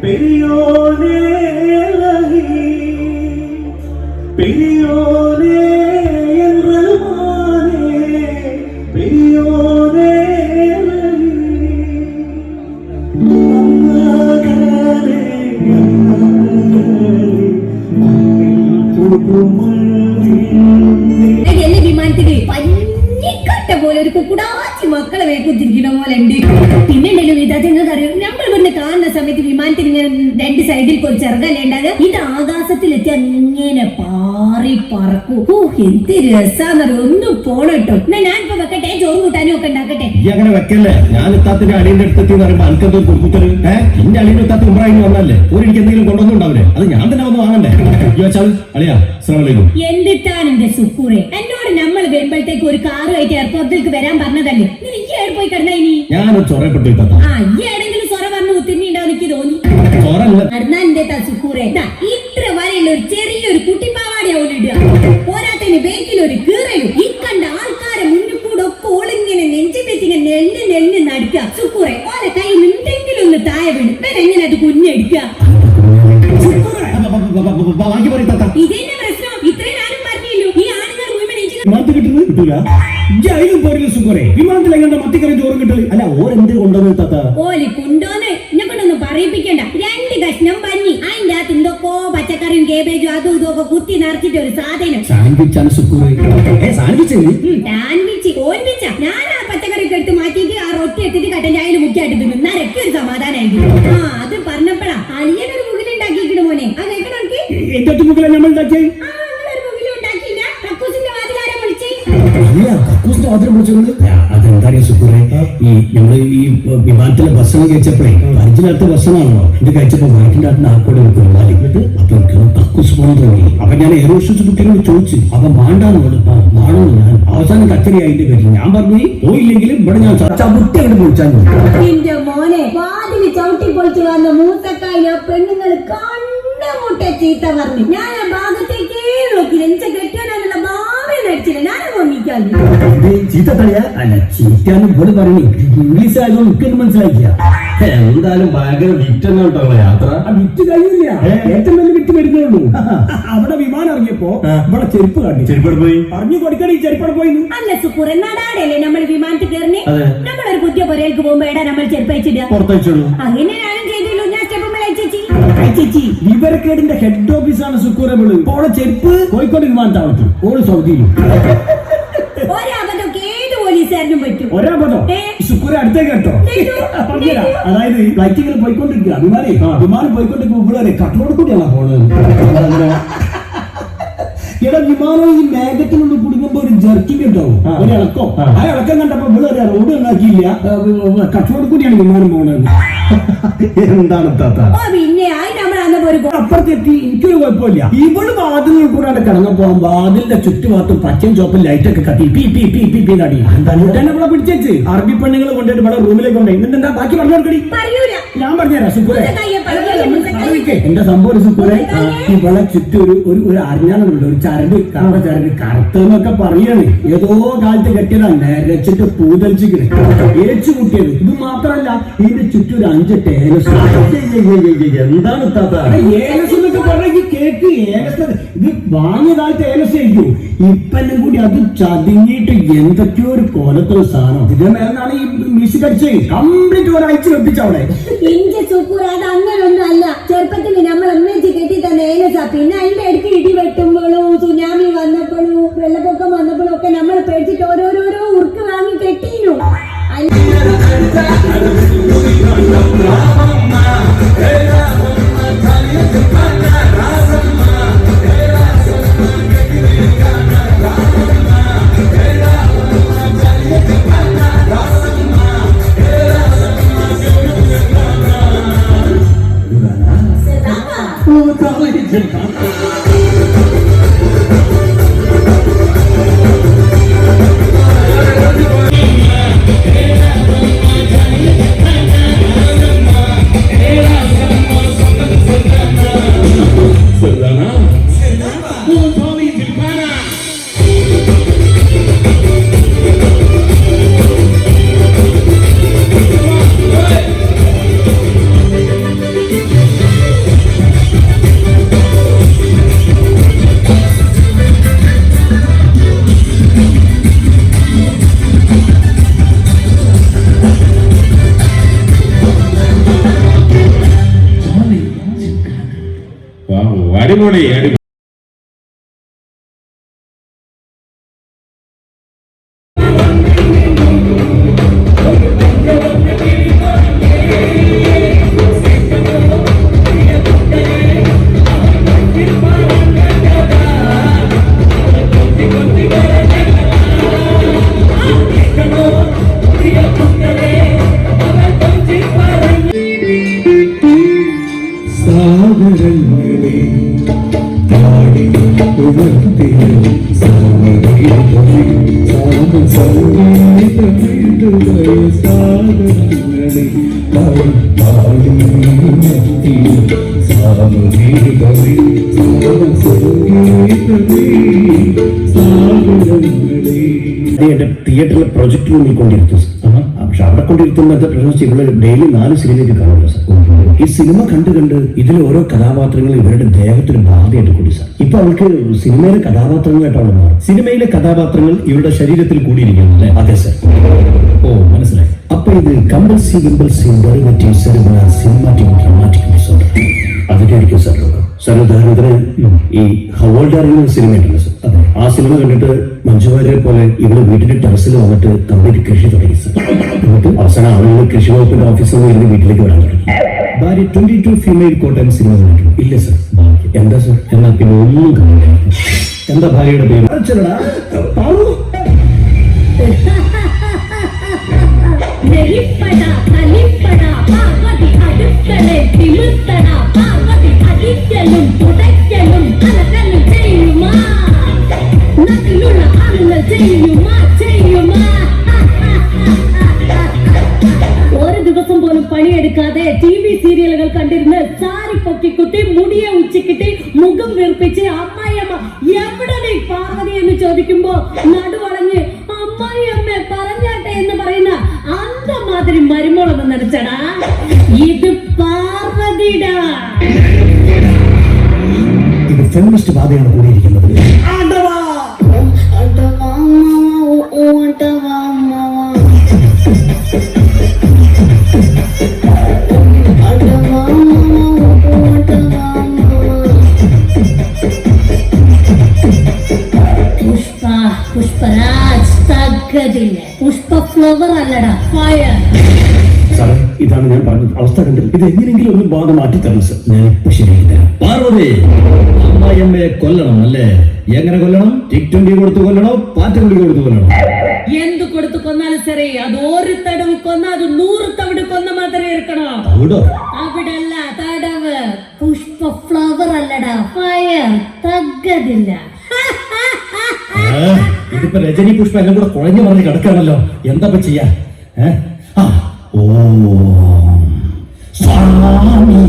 പെരിയോനേ പെരിയോനേ പെരിയോനേ എന്നെ വിമാനത്തില് പഞ്ഞിക്കട്ട പോലെ ഒരു കുക്കുടാച്ചി മക്കളെ വേക്കുത്തിരിക്കണ പോലെ ഉണ്ട്. പിന്നെ ഉണ്ടല്ലോ ഇതാ നിങ്ങൾക്കറിയാം, നമ്മൾ ഇവിടുന്ന് കാണുന്ന സമയത്ത് വിമാനത്തിൽ ഇങ്ങനെ 2 സൈഡിൽ ഒരു ചെറുകല്ലേ ഉണ്ടാകുക. ഇത് ആകാശത്തിലെത്തി അങ്ങനെ പാറി പറക്കൂ. ഓ എന്ത് രസാന്നറിയോ. ഒന്നും പോണട്ടോ. എന്നാ ഞാനിപ്പോ വെക്കട്ടെ, ചോറ് കൂട്ടാനും ഒക്കെ ഉണ്ടാക്കട്ടെ. ഈ അങ്ങനെ വെക്കല്ലേ. ഞാൻ ഇത്താത്തിന്റെ അളിയന്റെ അടുത്തെത്തി പറയുമ്പോ അനക്കന്തോ കൊടുത്തത് എന്റെ അളിയന്റെ ഇത്താത്ത ഉമ്രായി വന്നല്ലേ, എനിക്ക് എന്തെങ്കിലും കൊണ്ടുവന്നുണ്ടാവില്ലേ? അത് ഞാൻ തന്നെ വന്ന് വാങ്ങണ്ടേ? ചോദിച്ചാൽ അളിയാ അസ്സലാമലൈക്കും. എന്തിട്ടാണ് എന്റെ സുക്കൂറെ, എന്നോട് നമ്മൾ വരുമ്പോഴത്തേക്ക് ഒരു കാറുമായിട്ട് എയർപോർട്ടിലേക്ക് വരാൻ പറഞ്ഞതല്ലേ? നീ ഈ ഏട് പോയി കിടന്നാ ഇനി? ഞാൻ ചൊറപ്പെട്ടു ഇത്താത്ത. ആ ഈ ഏടെങ്കിലും സൊറ പറഞ്ഞു കുത്തിണ്ടാവും എനിക്ക് തോന്നി. ചോറല്ല നടന്നാ സുക്കൂറെ, ഇത്ര വരെയുള്ള ഒരു ചെറിയൊരു കുട്ടിപ്പാവാടിയാവും ഇടുക. പോരാത്തതിന് ബേക്കിൽ ഒരു കീറലും. ഈ കണ്ട ആൾക്കാരെ മുന്നിൽ കൂടെ ഒക്കെ ഓളിങ്ങനെ നെഞ്ചു വെച്ചിങ്ങനെ നെല്ല് നടുക്കുക. സുക്കൂറെ ഓലെ കയ്യിൽ എന്തെങ്കിലും ഒന്ന് താഴെ വീണ് എങ്ങനെ അത് കുഞ്ഞെടുക്കുക? ഇതെന്നെ പ്രശ്നം. ഇത്രയും ആരും പറഞ്ഞില്ലു. ഈ ആണുങ്ങൾ മുഴുവൻ കിട്ടൂല. വിമാനത്തിൽ എങ്ങനെ മത്തിക്കറി ചോറും കിട്ടല്? അല്ല ഓരെന്ത് കൊണ്ടുവന്ന് താത്ത? ഓലി കൊണ്ടോന്ന് എന്നെ കൊണ്ടൊന്നും പറയിപ്പിക്കണ്ട. 2 കഷ്ണം പഞ്ഞി, അതിന്റെ അകത്ത് എന്തൊക്കോ പച്ചക്കറിയും കേബേജും അതും ഇതൊക്കെ കുത്തി നിറച്ചിട്ട് ഒരു സാധനം. സാൻഡ്വിച്ചാണ് സാൻഡ്വിച്ച് ഓൻവിച്ച. ഞാൻ ആ പച്ചക്കറി എടുത്ത് മാറ്റിയിട്ട് ആ റൊട്ടി എടുത്തിട്ട് കട്ടൻ ചായയിൽ മുക്കിയായിട്ട് തിന്നു. നരക്ക് ഒരു സമാധാനമായിരുന്നു. ആ അത് പറഞ്ഞപ്പോഴാ അളിയനൊരു മുകിലുണ്ടാക്കിയിട്ടുണ്ട് മോനെ. അത് കേൾക്കണോ എനിക്ക്? എന്തൊക്കെ മുകളിൽ നമ്മൾ ഉണ്ടാക്കി? ആ നിങ്ങളൊരു മുകിലും ഉണ്ടാക്കിയില്ല. കക്കൂസിന്റെ വാതിലാരെ വിളിച്ചേ? അതെന്താ സുക്കൂറെ, ഈ നമ്മള് ഈ വിമാനത്തിലെ ഭക്ഷണം കഴിച്ചപ്പോഴേ പരിചയമില്ലാത്ത ഭക്ഷണമാണല്ലോ. ഇത് കഴിച്ചപ്പോ വയറ്റിന്റെ അകത്ത് ആർക്കോടെ വെക്കുമാലിട്ട് അപ്പൊ എനിക്ക് കക്കൂസ് പോകാൻ തോന്നി. അപ്പൊ ഞാൻ എയർ ഹോസ്റ്റസ് കുട്ടികളോട് ചോദിച്ചു. അപ്പൊ മാണ്ടാന്ന് മാണെന്ന് ഞാൻ അവസാനം കച്ചറി അതിന്റെ പേരിൽ ഞാൻ പറഞ്ഞു പോയില്ലെങ്കിലും ഇവിടെ ഞാൻ ചവിട്ടി അങ്ങോട്ട് പൊളിച്ചാൽ എന്റെ മോനെ വാതില് ചവിട്ടി പൊളിച്ചു വന്ന മൂത്തക്കായ പെണ്ണുങ്ങൾ കണ്ണമുട്ട ചീത്ത പറഞ്ഞു. ഞാൻ ആ ഭാഗത്തേക്കേ നോക്കില്ല. എനിക്ക് കെട്ടാനുള്ള ഭാവന നടിച്ചില്ല. ഞാനും തോന്നിക്കാല്ല. ചീത്തത്തളിയാ അല്ല ചീറ്റാന്ന് ഇവിടെ പറഞ്ഞു. ഇംഗ്ലീഷ് ആയതുകൊണ്ട് എനിക്കൊന്നും മനസ്സിലാക്കിയ. എന്തായാലും ഭയങ്കര വിറ്റെന്ന് കേട്ടോ യാത്ര. വിറ്റ് കഴിയില്ല, ഏറ്റവും വലിയ വിറ്റ് വരുന്നുള്ളൂ. അവിടെ വിമാനം ഇറങ്ങിയപ്പോ ഇവിടെ ചെരുപ്പ് കാട്ടി. ചെരുപ്പട പോയി പറഞ്ഞു കൊടുക്കണേ. ചെരുപ്പട പോയി അല്ല സുക്കൂറെ, നടാടല്ലേ നമ്മൾ വിമാനത്തിൽ കയറി. നമ്മളൊരു പുതിയ പുരയിലേക്ക് പോകുമ്പോ എടാ നമ്മൾ ചെരുപ്പ് അയച്ചിടുക. പുറത്തയച്ചോളൂ. അങ്ങനെ ഞാനും ചെയ്തല്ലോ. ഞാൻ സ്റ്റെപ്പ് ചേച്ചി വിവരക്കേടിന്റെ ഹെഡ് ഓഫീസാണ് സുക്കൂറെ വിള്. ഓളെ ചെരുപ്പ് കോഴിക്കോട് വിമാനത്താവളത്തിൽ, ഓള് സൗദിയിലും. ഒരബദ്ധമൊക്കെ ഏത് പോലീസുകാരനും പറ്റും. ഒരബദ്ധം സുക്കൂറെ അടുത്തേക്ക് കേട്ടോ. അതായത് ഫ്ലൈറ്റിങ്ങനെ പോയിക്കൊണ്ടിരിക്കുക. വിമാനം പോയിക്കൊണ്ടിരിക്കുമ്പോ ഇവിടെ കട്ടോട് കൂടിയാണ് പോണത്. ഇവിടെ വിമാനം ഈ മേഘത്തിനുള്ളിൽ കുടുങ്ങുമ്പോ ഒരു ജർക്കിംഗ് ഉണ്ടാവും, ഒരു ഇളക്കം. ആ ഇളക്കം കണ്ടപ്പോ ഇവിടെ റോഡ് ഉണ്ടാക്കിയില്ല, കട്ടോട് കൂടിയാണ് വിമാനം പോണത്. എന്താണ് താത്ത? ഓ പിന്നെ അതിന് നമ്മൾ അന്ന് ഒരു അപ്പുറത്തെത്തി എനിക്കൊരു കുഴപ്പമില്ല. ഇവള് വാതിലിൽ കൂടെ കിടന്നപ്പോ വാതിലിന്റെ ചുറ്റുഭാഗത്തും പച്ചയും ചോപ്പും ലൈറ്റൊക്കെ കത്തി P P P P P നടി. എന്താണ് ഇവിടെ പിടിച്ചേച്ച് അറബി പെണ്ണുങ്ങൾ കൊണ്ടുപോയിട്ട് ഇവിടെ റൂമിലേക്ക് കൊണ്ടുപോയി. എന്നിട്ട് എന്താ ബാക്കി പറഞ്ഞു കൊടുക്കടി? പറയൂല. ഞാൻ പറഞ്ഞുതരാം സുക്കുറെ. പറയൂല. എന്റെ സംഭവം സുക്കുറെ, ഇവളെ ചുറ്റും ഒരു അരിഞ്ഞാണുണ്ട്, ഒരു ചരട് കറ ചരട് കറുത്തെന്നൊക്കെ പറയാണ്. ഏതോ കാലത്ത് കെട്ടിയതാ നരച്ചിട്ട് പൂതലിച്ചിങ്ങനെ ഏച്ചു കൂട്ടിയത്. ഇത് മാത്രല്ല ഇതിന്റെ ചുറ്റും ഒരു 5 ടേലസ്. എന്താണ് ഏലസ് എന്നൊക്കെ പറഞ്ഞ കേക്ക് ഏലസ്. ഇത് വാങ്ങിയ കാലത്ത് ഏലസ് ആയിരിക്കും. ഇപ്പെല്ലാം കൂടി അത് ചതിങ്ങിയിട്ട് എന്തൊക്കെയോ ഒരു കോലത്തുള്ള സാധനം. ഇതിന്റെ മേലാണ് ഈ മ്യൂസിക് അടിച്ച് കംപ്ലീറ്റ് ഒരാഴ്ച വെപ്പിച്ചവിടെ. ഇഞ്ചി സൂപ്പറായിട്ട് അങ്ങനൊന്നും അല്ല. ചെറുപ്പത്തിൽ നമ്മൾ അമ്മേച്ച് കെട്ടി തന്നെ ഏലസാ. പിന്നെ അതിന്റെ അടുത്ത് ഇടി വെട്ടുമ്പോഴും സുനാമി വന്നപ്പോഴും വെള്ളപ്പൊക്കം വന്നപ്പോഴും ഒക്കെ നമ്മൾ പേടിച്ചിട്ട് ഓരോരോരോ ഉറുക്ക് വാങ്ങി കെട്ടിയിരുന്നു. അടിപൊളി അടിപൊളി. എന്റെ തിയേറ്ററിലെ പ്രൊജക്ട് റൂമിൽ കൊണ്ടിരുത്തും. പക്ഷെ അവിടെ കൊണ്ടിരുത്തുന്നത് ഇവള് ഡെയിലി 4 സിനിമയ്ക്ക് കാണുമല്ലോ സാർ. ഈ സിനിമ കണ്ട് ഇതിലെ ഓരോ കഥാപാത്രങ്ങൾ ഇവരുടെ ദേഹത്തിന് ബാധയായിട്ട് കൂടി സാർ. ഇപ്പൊ അവൾക്ക് സിനിമയിലെ കഥാപാത്രങ്ങളായിട്ടാണ് മാറും. സിനിമയിലെ കഥാപാത്രങ്ങൾ ഇവരുടെ ശരീരത്തിൽ കൂടിയിരിക്കുന്നു അല്ലേ? അതെ സാർ. ഓ മനസ്സിലായി. അപ്പൊ ഇത് compulsive derivative cerebral cinematic dramatic disorder അതൊക്കെ ആയിരിക്കും സാർ. സാർ ഉദാഹരണത്തിന് ഈ ഹവോൾഡ് അറിയുന്ന സിനിമ ഉണ്ടല്ലോ സാർ. അതെ, ആ സിനിമ കണ്ടിട്ട് മഞ്ജുവാര്യരെ പോലെ ഇവള് വീട്ടിന്റെ ടെറസിൽ വന്നിട്ട് കംപ്ലീറ്റ് കൃഷി തുടങ്ങി സാർ. എന്നിട്ട് അവസാനം ആളുകൾ കൃഷി വകുപ്പിന്റെ ഓഫീസിൽ നിന്ന് ഇരുന്ന് വീട്ടിലേക്ക് വരാൻ തുടങ്ങി. ഭാര്യ 22 ഫീമെയിൽ കോട്ടയം സിനിമ കണ്ടിട്ടുണ്ട്? ഇല്ല സാർ. എന്താ സാർ? എന്നാ പിന്നെ ഒന്നും കാണില്ല. എന്താ ഭാര്യയുടെ പേര്? ഒരു ദിവസം പോലും പണിയെടുക്കാതെ TV സീരിയലുകൾ കണ്ടിരുന്ന് സാരി പൊക്കിക്കുത്തി മുടിയെ ഉച്ചക്കിട്ടി മുഖം വീർപ്പിച്ച് അമ്മായിയമ്മ എവിടെ നീ പാർവതി എന്ന് ചോദിക്കുമ്പോ നടുവളഞ്ഞ് അമ്മായിയമ്മ പറഞ്ഞാട്ടെ എന്ന് പറയുന്ന അന്തമാതിരി മരുമോളെന്ന് നടിച്ചടാ. ഇത് പാർവതിടാ. ഇത് ഫെമിനിസ്റ്റ് ബാധയാണ് കൂടിയിരിക്കുന്നത്. പുഷ്പരാജ് തగ్గതില്ല. പുഷ്പ ഫ്ലവർ അല്ലടാ, ഫയർ. ഇതാണ് ഞാൻ പറഞ്ഞത്. അവസ്ഥ കണ്ടില്ല. ഇത് എങ്ങനെയെങ്കിലും ഒന്ന് ബാധ മാറ്റി തരണം സർ. ഞാൻ ഇപ്പൊ ശരിയാക്കി തരാം. പാർവതി, അമ്മായിയമ്മയെ കൊല്ലണം അല്ലേ? എങ്ങനെ കൊല്ലണം? T20 കൊടുത്ത് കൊല്ലണോ, പാറ്റകുടി കൊടുത്ത് കൊല്ലണോ? എന്ത് കൊടുത്ത് കൊന്നാലും ശരി, അത് ഒരു തടവ് കൊന്ന അത് 100 തവണ കൊന്ന മാത്രമേ ഇരിക്കണോ. അവിടല്ല തടവ്. പുഷ്പ ഫ്ലവർ അല്ലടാ, ഫയർ. തగ్గതില്ല. ഇതിപ്പോ രജനി പുഷ്പ എല്ലാം കൂടെ കുഴഞ്ഞു പറഞ്ഞ് കിടക്കാണല്ലോ. എന്താ ചെയ്യാ? ഓം സ്വാമി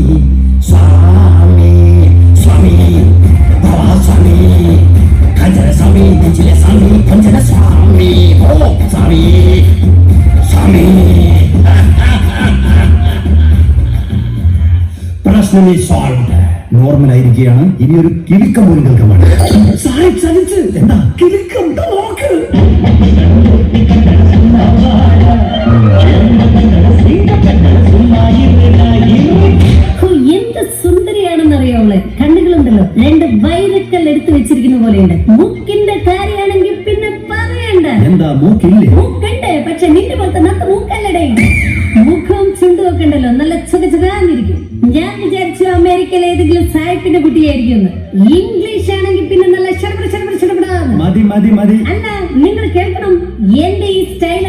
സ്വാമി സ്വാമി സ്വാമി കഞ്ചന സ്വാമി നെഞ്ചിലെ സ്വാമി പഞ്ചന സ്വാമി ഓ സ്വാമി സ്വാമി. പ്രശ്നം സോൾവ്. നോർമൽ ആയിരിക്കുകയാണ്. ഇനി ഒരു കിലുക്കം പോലും കേൾക്കാൻ പാടില്ല. സാധിച്ച് എന്താ കിലുക്കം നോക്ക്. എന്ത് സുന്ദരിയാണെന്നറിയാവുള്ളേ. കണ്ണുകളുണ്ടല്ലോ, 2 വൈരക്കൽ എടുത്തു വെച്ചിരിക്കുന്ന പോലെയുണ്ട്. മൂക്കിന്റെ കാര്യമാണെങ്കിൽ പിന്നെ പറയണ്ട. എന്താ മൂക്കില്ലേ? മൂക്കുണ്ട്, പക്ഷെ നിന്റെ പോലത്തെ നത്ത മൂക്കല്ലടേ. മുഖവും ചുണ്ടും ഒക്കെ ഉണ്ടല്ലോ, നല്ല ചുകചുകാന്നിരിക്കും. ഞാൻ വിചാരിച്ചു അമേരിക്കയിലെ ഏതെങ്കിലും സായിപ്പിന്റെ കുട്ടിയായിരിക്കും. ഇംഗ്ലീഷ് ആണെങ്കിൽ പിന്നെ നല്ല മതി മതി മതി. അല്ല, നിങ്ങൾ കേൾക്കണം എന്റെ ഈ സ്റ്റൈൽ.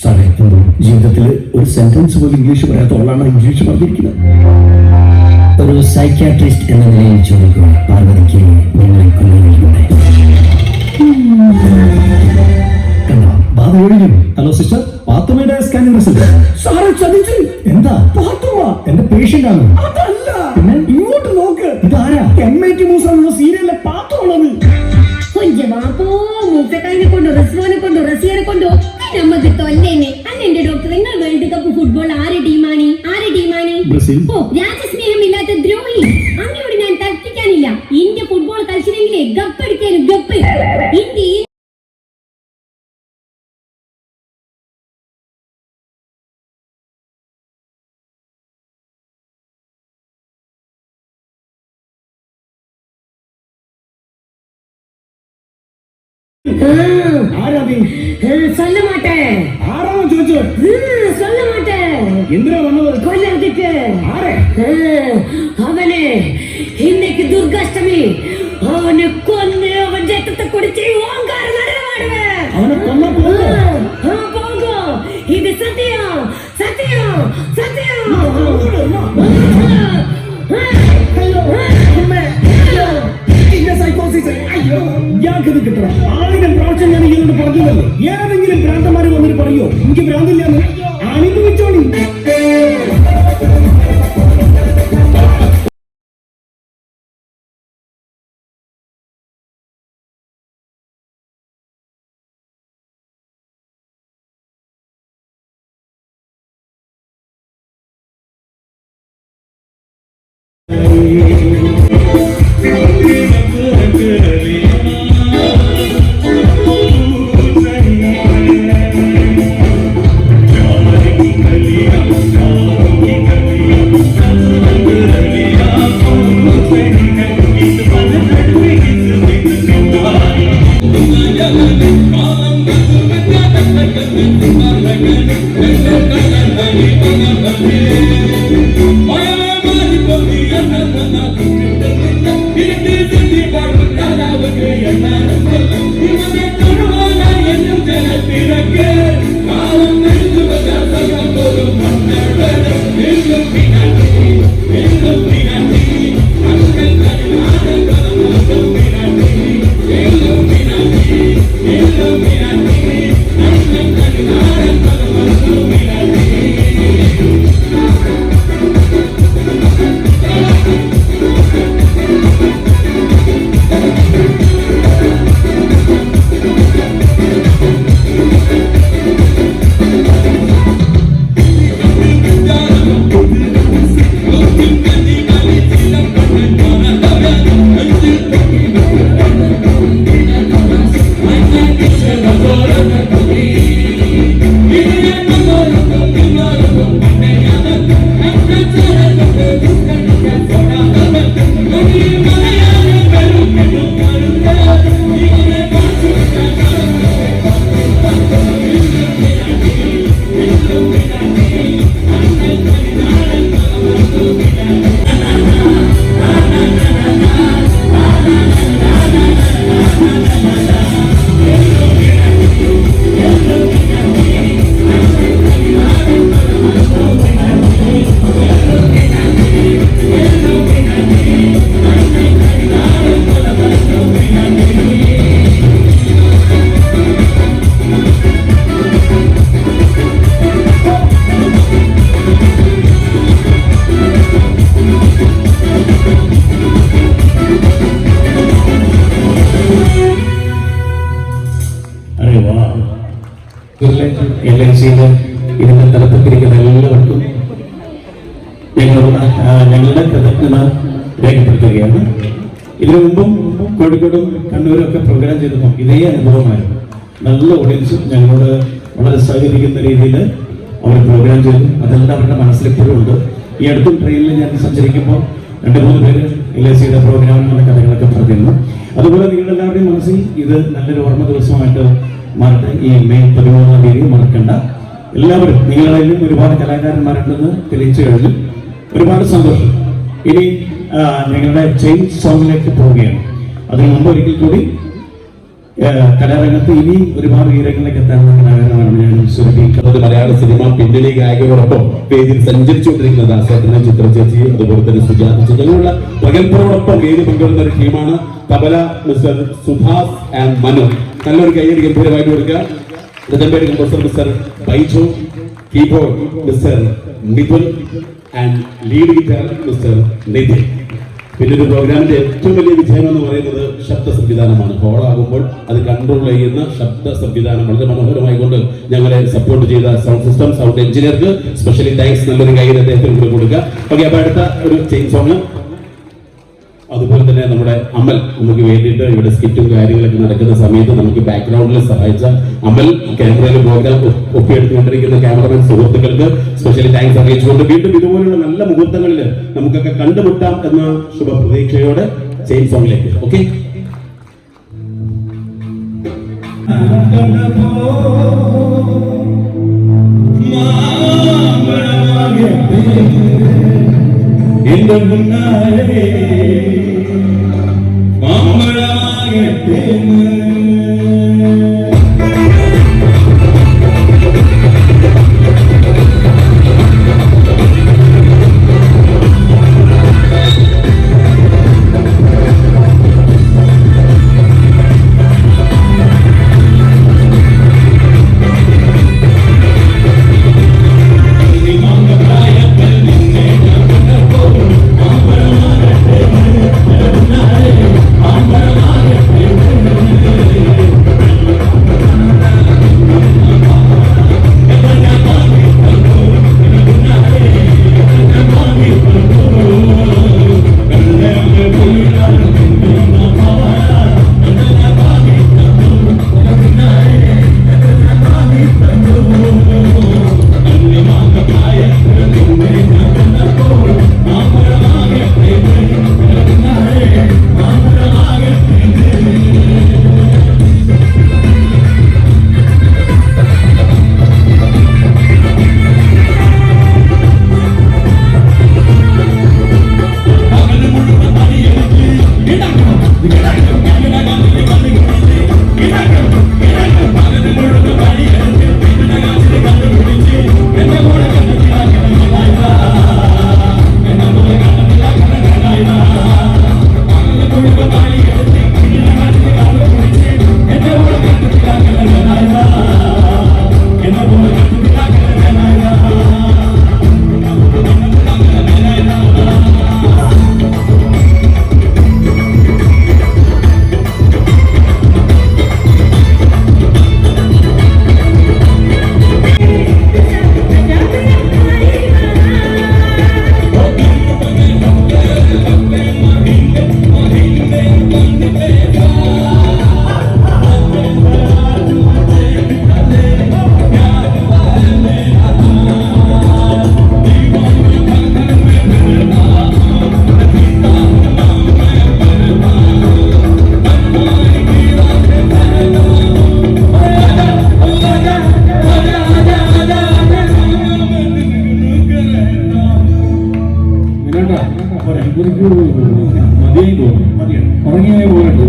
സാറേ, ജീവിതത്തിൽ ഒരു സെന്റൻസ് പോലും ഇംഗ്ലീഷ് പറയാത്ത ഓളാണ് ഇംഗ്ലീഷ് പറഞ്ഞിരിക്കുന്നത്. ഒരു സൈക്യാട്രിസ്റ്റ് എന്ന നിലയിൽ ചോദിക്കുക, പാർവതിക്ക് നിങ്ങളെ കൊല്ലുന്നില്ലേ? ബാധ ഒഴിഞ്ഞു. ഹലോ സിസ്റ്റർ, പാത്തുമ്മയുടെ സ്കാനിംഗ് റിസൾട്ട്. സാറേ ചതിച്ചു. എന്താ? പാത്തുമ്മ എന്റെ പേഷ്യന്റ് ആണ്. അതല്ല, പിന്നെ ഇങ്ങോട്ട് നോക്ക്. ഇതാരാ? MIT മൂസ സീരിയലിലെ പാത്തുള്ളത്. മൂക്കക്കാരനെ കൊണ്ട് റസ്വാനെ കൊണ്ട് റസിയനെ കൊണ്ട് ഒക്കെ നമുക്ക് തൊല്ലേനെ. അല്ലെന്റെ ഡോക്ടർ, നിങ്ങൾ വേൾഡ് കപ്പ് ഫുട്ബോൾ ആരെ ടീമാണ്? ബ്രസീൽ. ഓ, രാജസ്നേഹമില്ലാത്ത ദ്രോഹി. അങ്ങോട്ട് ഞാൻ തർക്കിക്കാനില്ല. ഇന്ത്യ ഫുട്ബോൾ കളിച്ചില്ലെങ്കിലേ ഗപ്പ് അടിക്കാനും ഗപ്പ്. ഇന്ത്യ சொல்ல மாட்டேன். ആരാണോ ചോദിച്ചു? சொல்ல மாட்டேன். എന്തിനാ വന്നത്? കൊല്ലത്തേക്ക്. അവനെ ഇന്നേക്ക് ദുർഗാഷ്ടമി. അവനെ കൊന്ന് അവൻ രക്തത്തെ കുടിച്ച് ഓങ്കാരം നടവാടുവേ. അവനെ കൊന്നാ പോകും. ഇത് സത്യം സത്യം സത്യം. ഇയാൾക്കത് കിട്ടണം. 1000 പ്രാവശ്യം ഞാൻ ഇയാളോട് പറഞ്ഞില്ലല്ലോ. ഏതെങ്കിലും ഭ്രാന്തന്മാര് വന്നിട്ട് പറയോ എനിക്ക് ഭ്രാന്തില്ലാന്ന്? അനുഭവിച്ചോളി. Illuminati, LICയുടെ ഇതിന്റെ തലപ്പത്തിരിക്കുന്ന എല്ലാവർക്കും ഞങ്ങളുടെ കൃതജ്ഞത രേഖപ്പെടുത്തുകയാണ്. ഇതിനു മുമ്പും കോഴിക്കോടും കണ്ണൂരും ഒക്കെ പ്രോഗ്രാം ചെയ്തപ്പോൾ ഇതേ അനുഭവമായിരുന്നു. നല്ല ഓഡിയൻസും ഞങ്ങളോട് വളരെ സഹകരിക്കുന്ന രീതിയിൽ അവർ പ്രോഗ്രാം ചെയ്തു. അതെല്ലാം അവരുടെ മനസ്സിലെപ്പോഴും ഉണ്ട്. ഈ അടുത്തും ട്രെയിനിൽ ഞാൻ സഞ്ചരിക്കുമ്പോൾ 2-3 പേര് LICയുടെ പ്രോഗ്രാമിനുള്ള കഥകളൊക്കെ പറഞ്ഞിരുന്നു. അതുപോലെ നിങ്ങളുടെ എല്ലാവരുടെയും മനസ്സിൽ ഇത് നല്ലൊരു ഓർമ്മ ദിവസമായിട്ട് മാറട്ടെ. ഈ മെയ് 13-ാം തീയതി മറക്കണ്ട. എല്ലാവരും നിങ്ങളതിലും ഒരുപാട് കലാകാരന്മാരുണ്ടെന്ന് തെളിയിച്ചു കഴിഞ്ഞു. ഒരുപാട് സന്തോഷം. ഇനി ഞങ്ങളുടെ ചെയിൻ സോങ്ങിലേക്ക് പോവുകയാണ്. അതിന് മുമ്പ് ഒരിക്കൽ കൂടി കലാരംഗത്ത് ഇനിയും ഒരുപാട് ഉയരങ്ങളിലേക്ക് എത്താനുള്ള കലാകാരനാണ് ഞാൻ സുരഭിക്കുന്നത്. മലയാള സിനിമ പിന്നണി ഗായകരോടൊപ്പം വേദിയിൽ സഞ്ചരിച്ചുകൊണ്ടിരിക്കുന്ന ദാസേട്ടനെ, ചിത്ര ചേച്ചി, അതുപോലെ തന്നെ സുജാത ചേച്ചി, അങ്ങനെയുള്ള പ്രഗത്ഭരോടൊപ്പം വേദി പങ്കുവരുന്ന ഒരു ടീമാണ്. Tabla mister Sudhas and Manu. നല്ലൊരു കയ്യടി ഗംഭീരമായിട്ട് കൊടുക്കുക. രജംപേര് composer mister Baiju, keyboard mister Mithun and lead guitar mister Nithin. പിന്നെ ഒരു പ്രോഗ്രാമിന്റെ ഏറ്റവും വലിയ വിജയം എന്ന് പറയുന്നത് ശബ്ദ സംവിധാനമാണ്. ഹോളാകുമ്പോൾ അത് കൺട്രോൾ ചെയ്യുന്ന ശബ്ദ സംവിധാനം വളരെ മനോഹരമായിക്കൊണ്ട് ഞങ്ങളെ സപ്പോർട്ട് ചെയ്ത സൗണ്ട് സിസ്റ്റം, സൗണ്ട് എഞ്ചിനീയർക്ക് സ്പെഷ്യലി താങ്ക്സ്. നല്ലൊരു കയ്യിൽ അദ്ദേഹത്തിന് കൂടെ കൊടുക്കുക. ഓക്കെ, അപ്പൊ അടുത്ത ഒരു ചെയിൻ സോങ്. അതുപോലെ തന്നെ നമ്മുടെ അമൽ നമുക്ക് വേണ്ടിയിട്ട് ഇവിടെ സ്കിറ്റും കാര്യങ്ങളൊക്കെ നടക്കുന്ന സമയത്ത് നമുക്ക് ബാക്ക്ഗ്രൗണ്ടിൽ സഹായിച്ച അമൽ, ക്യാമറയിൽ പ്രോഗ്രാം ഒപ്പിയെടുത്തുകൊണ്ടിരിക്കുന്ന ക്യാമറമാൻ സുഹൃത്തുക്കൾക്ക് സ്പെഷ്യലി താങ്ക്സ് അറിയിച്ചുകൊണ്ട് വീണ്ടും ഇതുപോലുള്ള നല്ല മുഹൂർത്തങ്ങളിൽ നമുക്കൊക്കെ കണ്ടുമുട്ടാം എന്ന ശുഭപ്രതീക്ഷയോടെ ചെയിൻ സോങ്ങിലേക്ക്. ഓക്കെ, എന്റെ മുന്നാലെ മാമഴാകട്ടെ. മതിയായി തോന്നി, ഉറങ്ങിയായി പോകട്ടെ.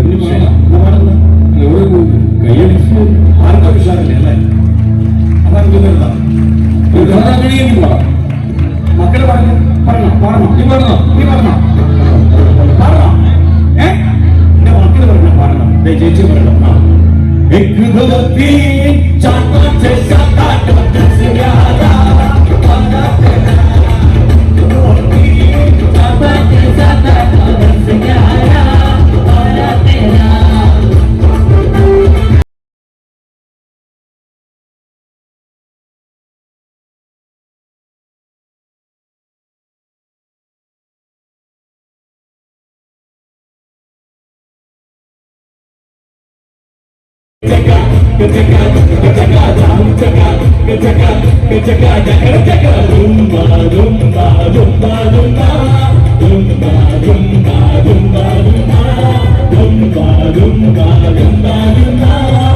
കൈയടിച്ച് ആർക്കും വിഷാദില്ലേ അല്ലേ? അതാണ് മക്കള് പറഞ്ഞു പറഞ്ഞോ പറഞ്ഞോ നീ പറഞ്ഞോ നീ പറഞ്ഞോ പറഞ്ഞോ എന്റെ മക്കള് പറഞ്ഞോ പറഞ്ഞോ ചേച്ചി പറയണം. Dumba, dumba, dumba, dumba, dumba, dumba.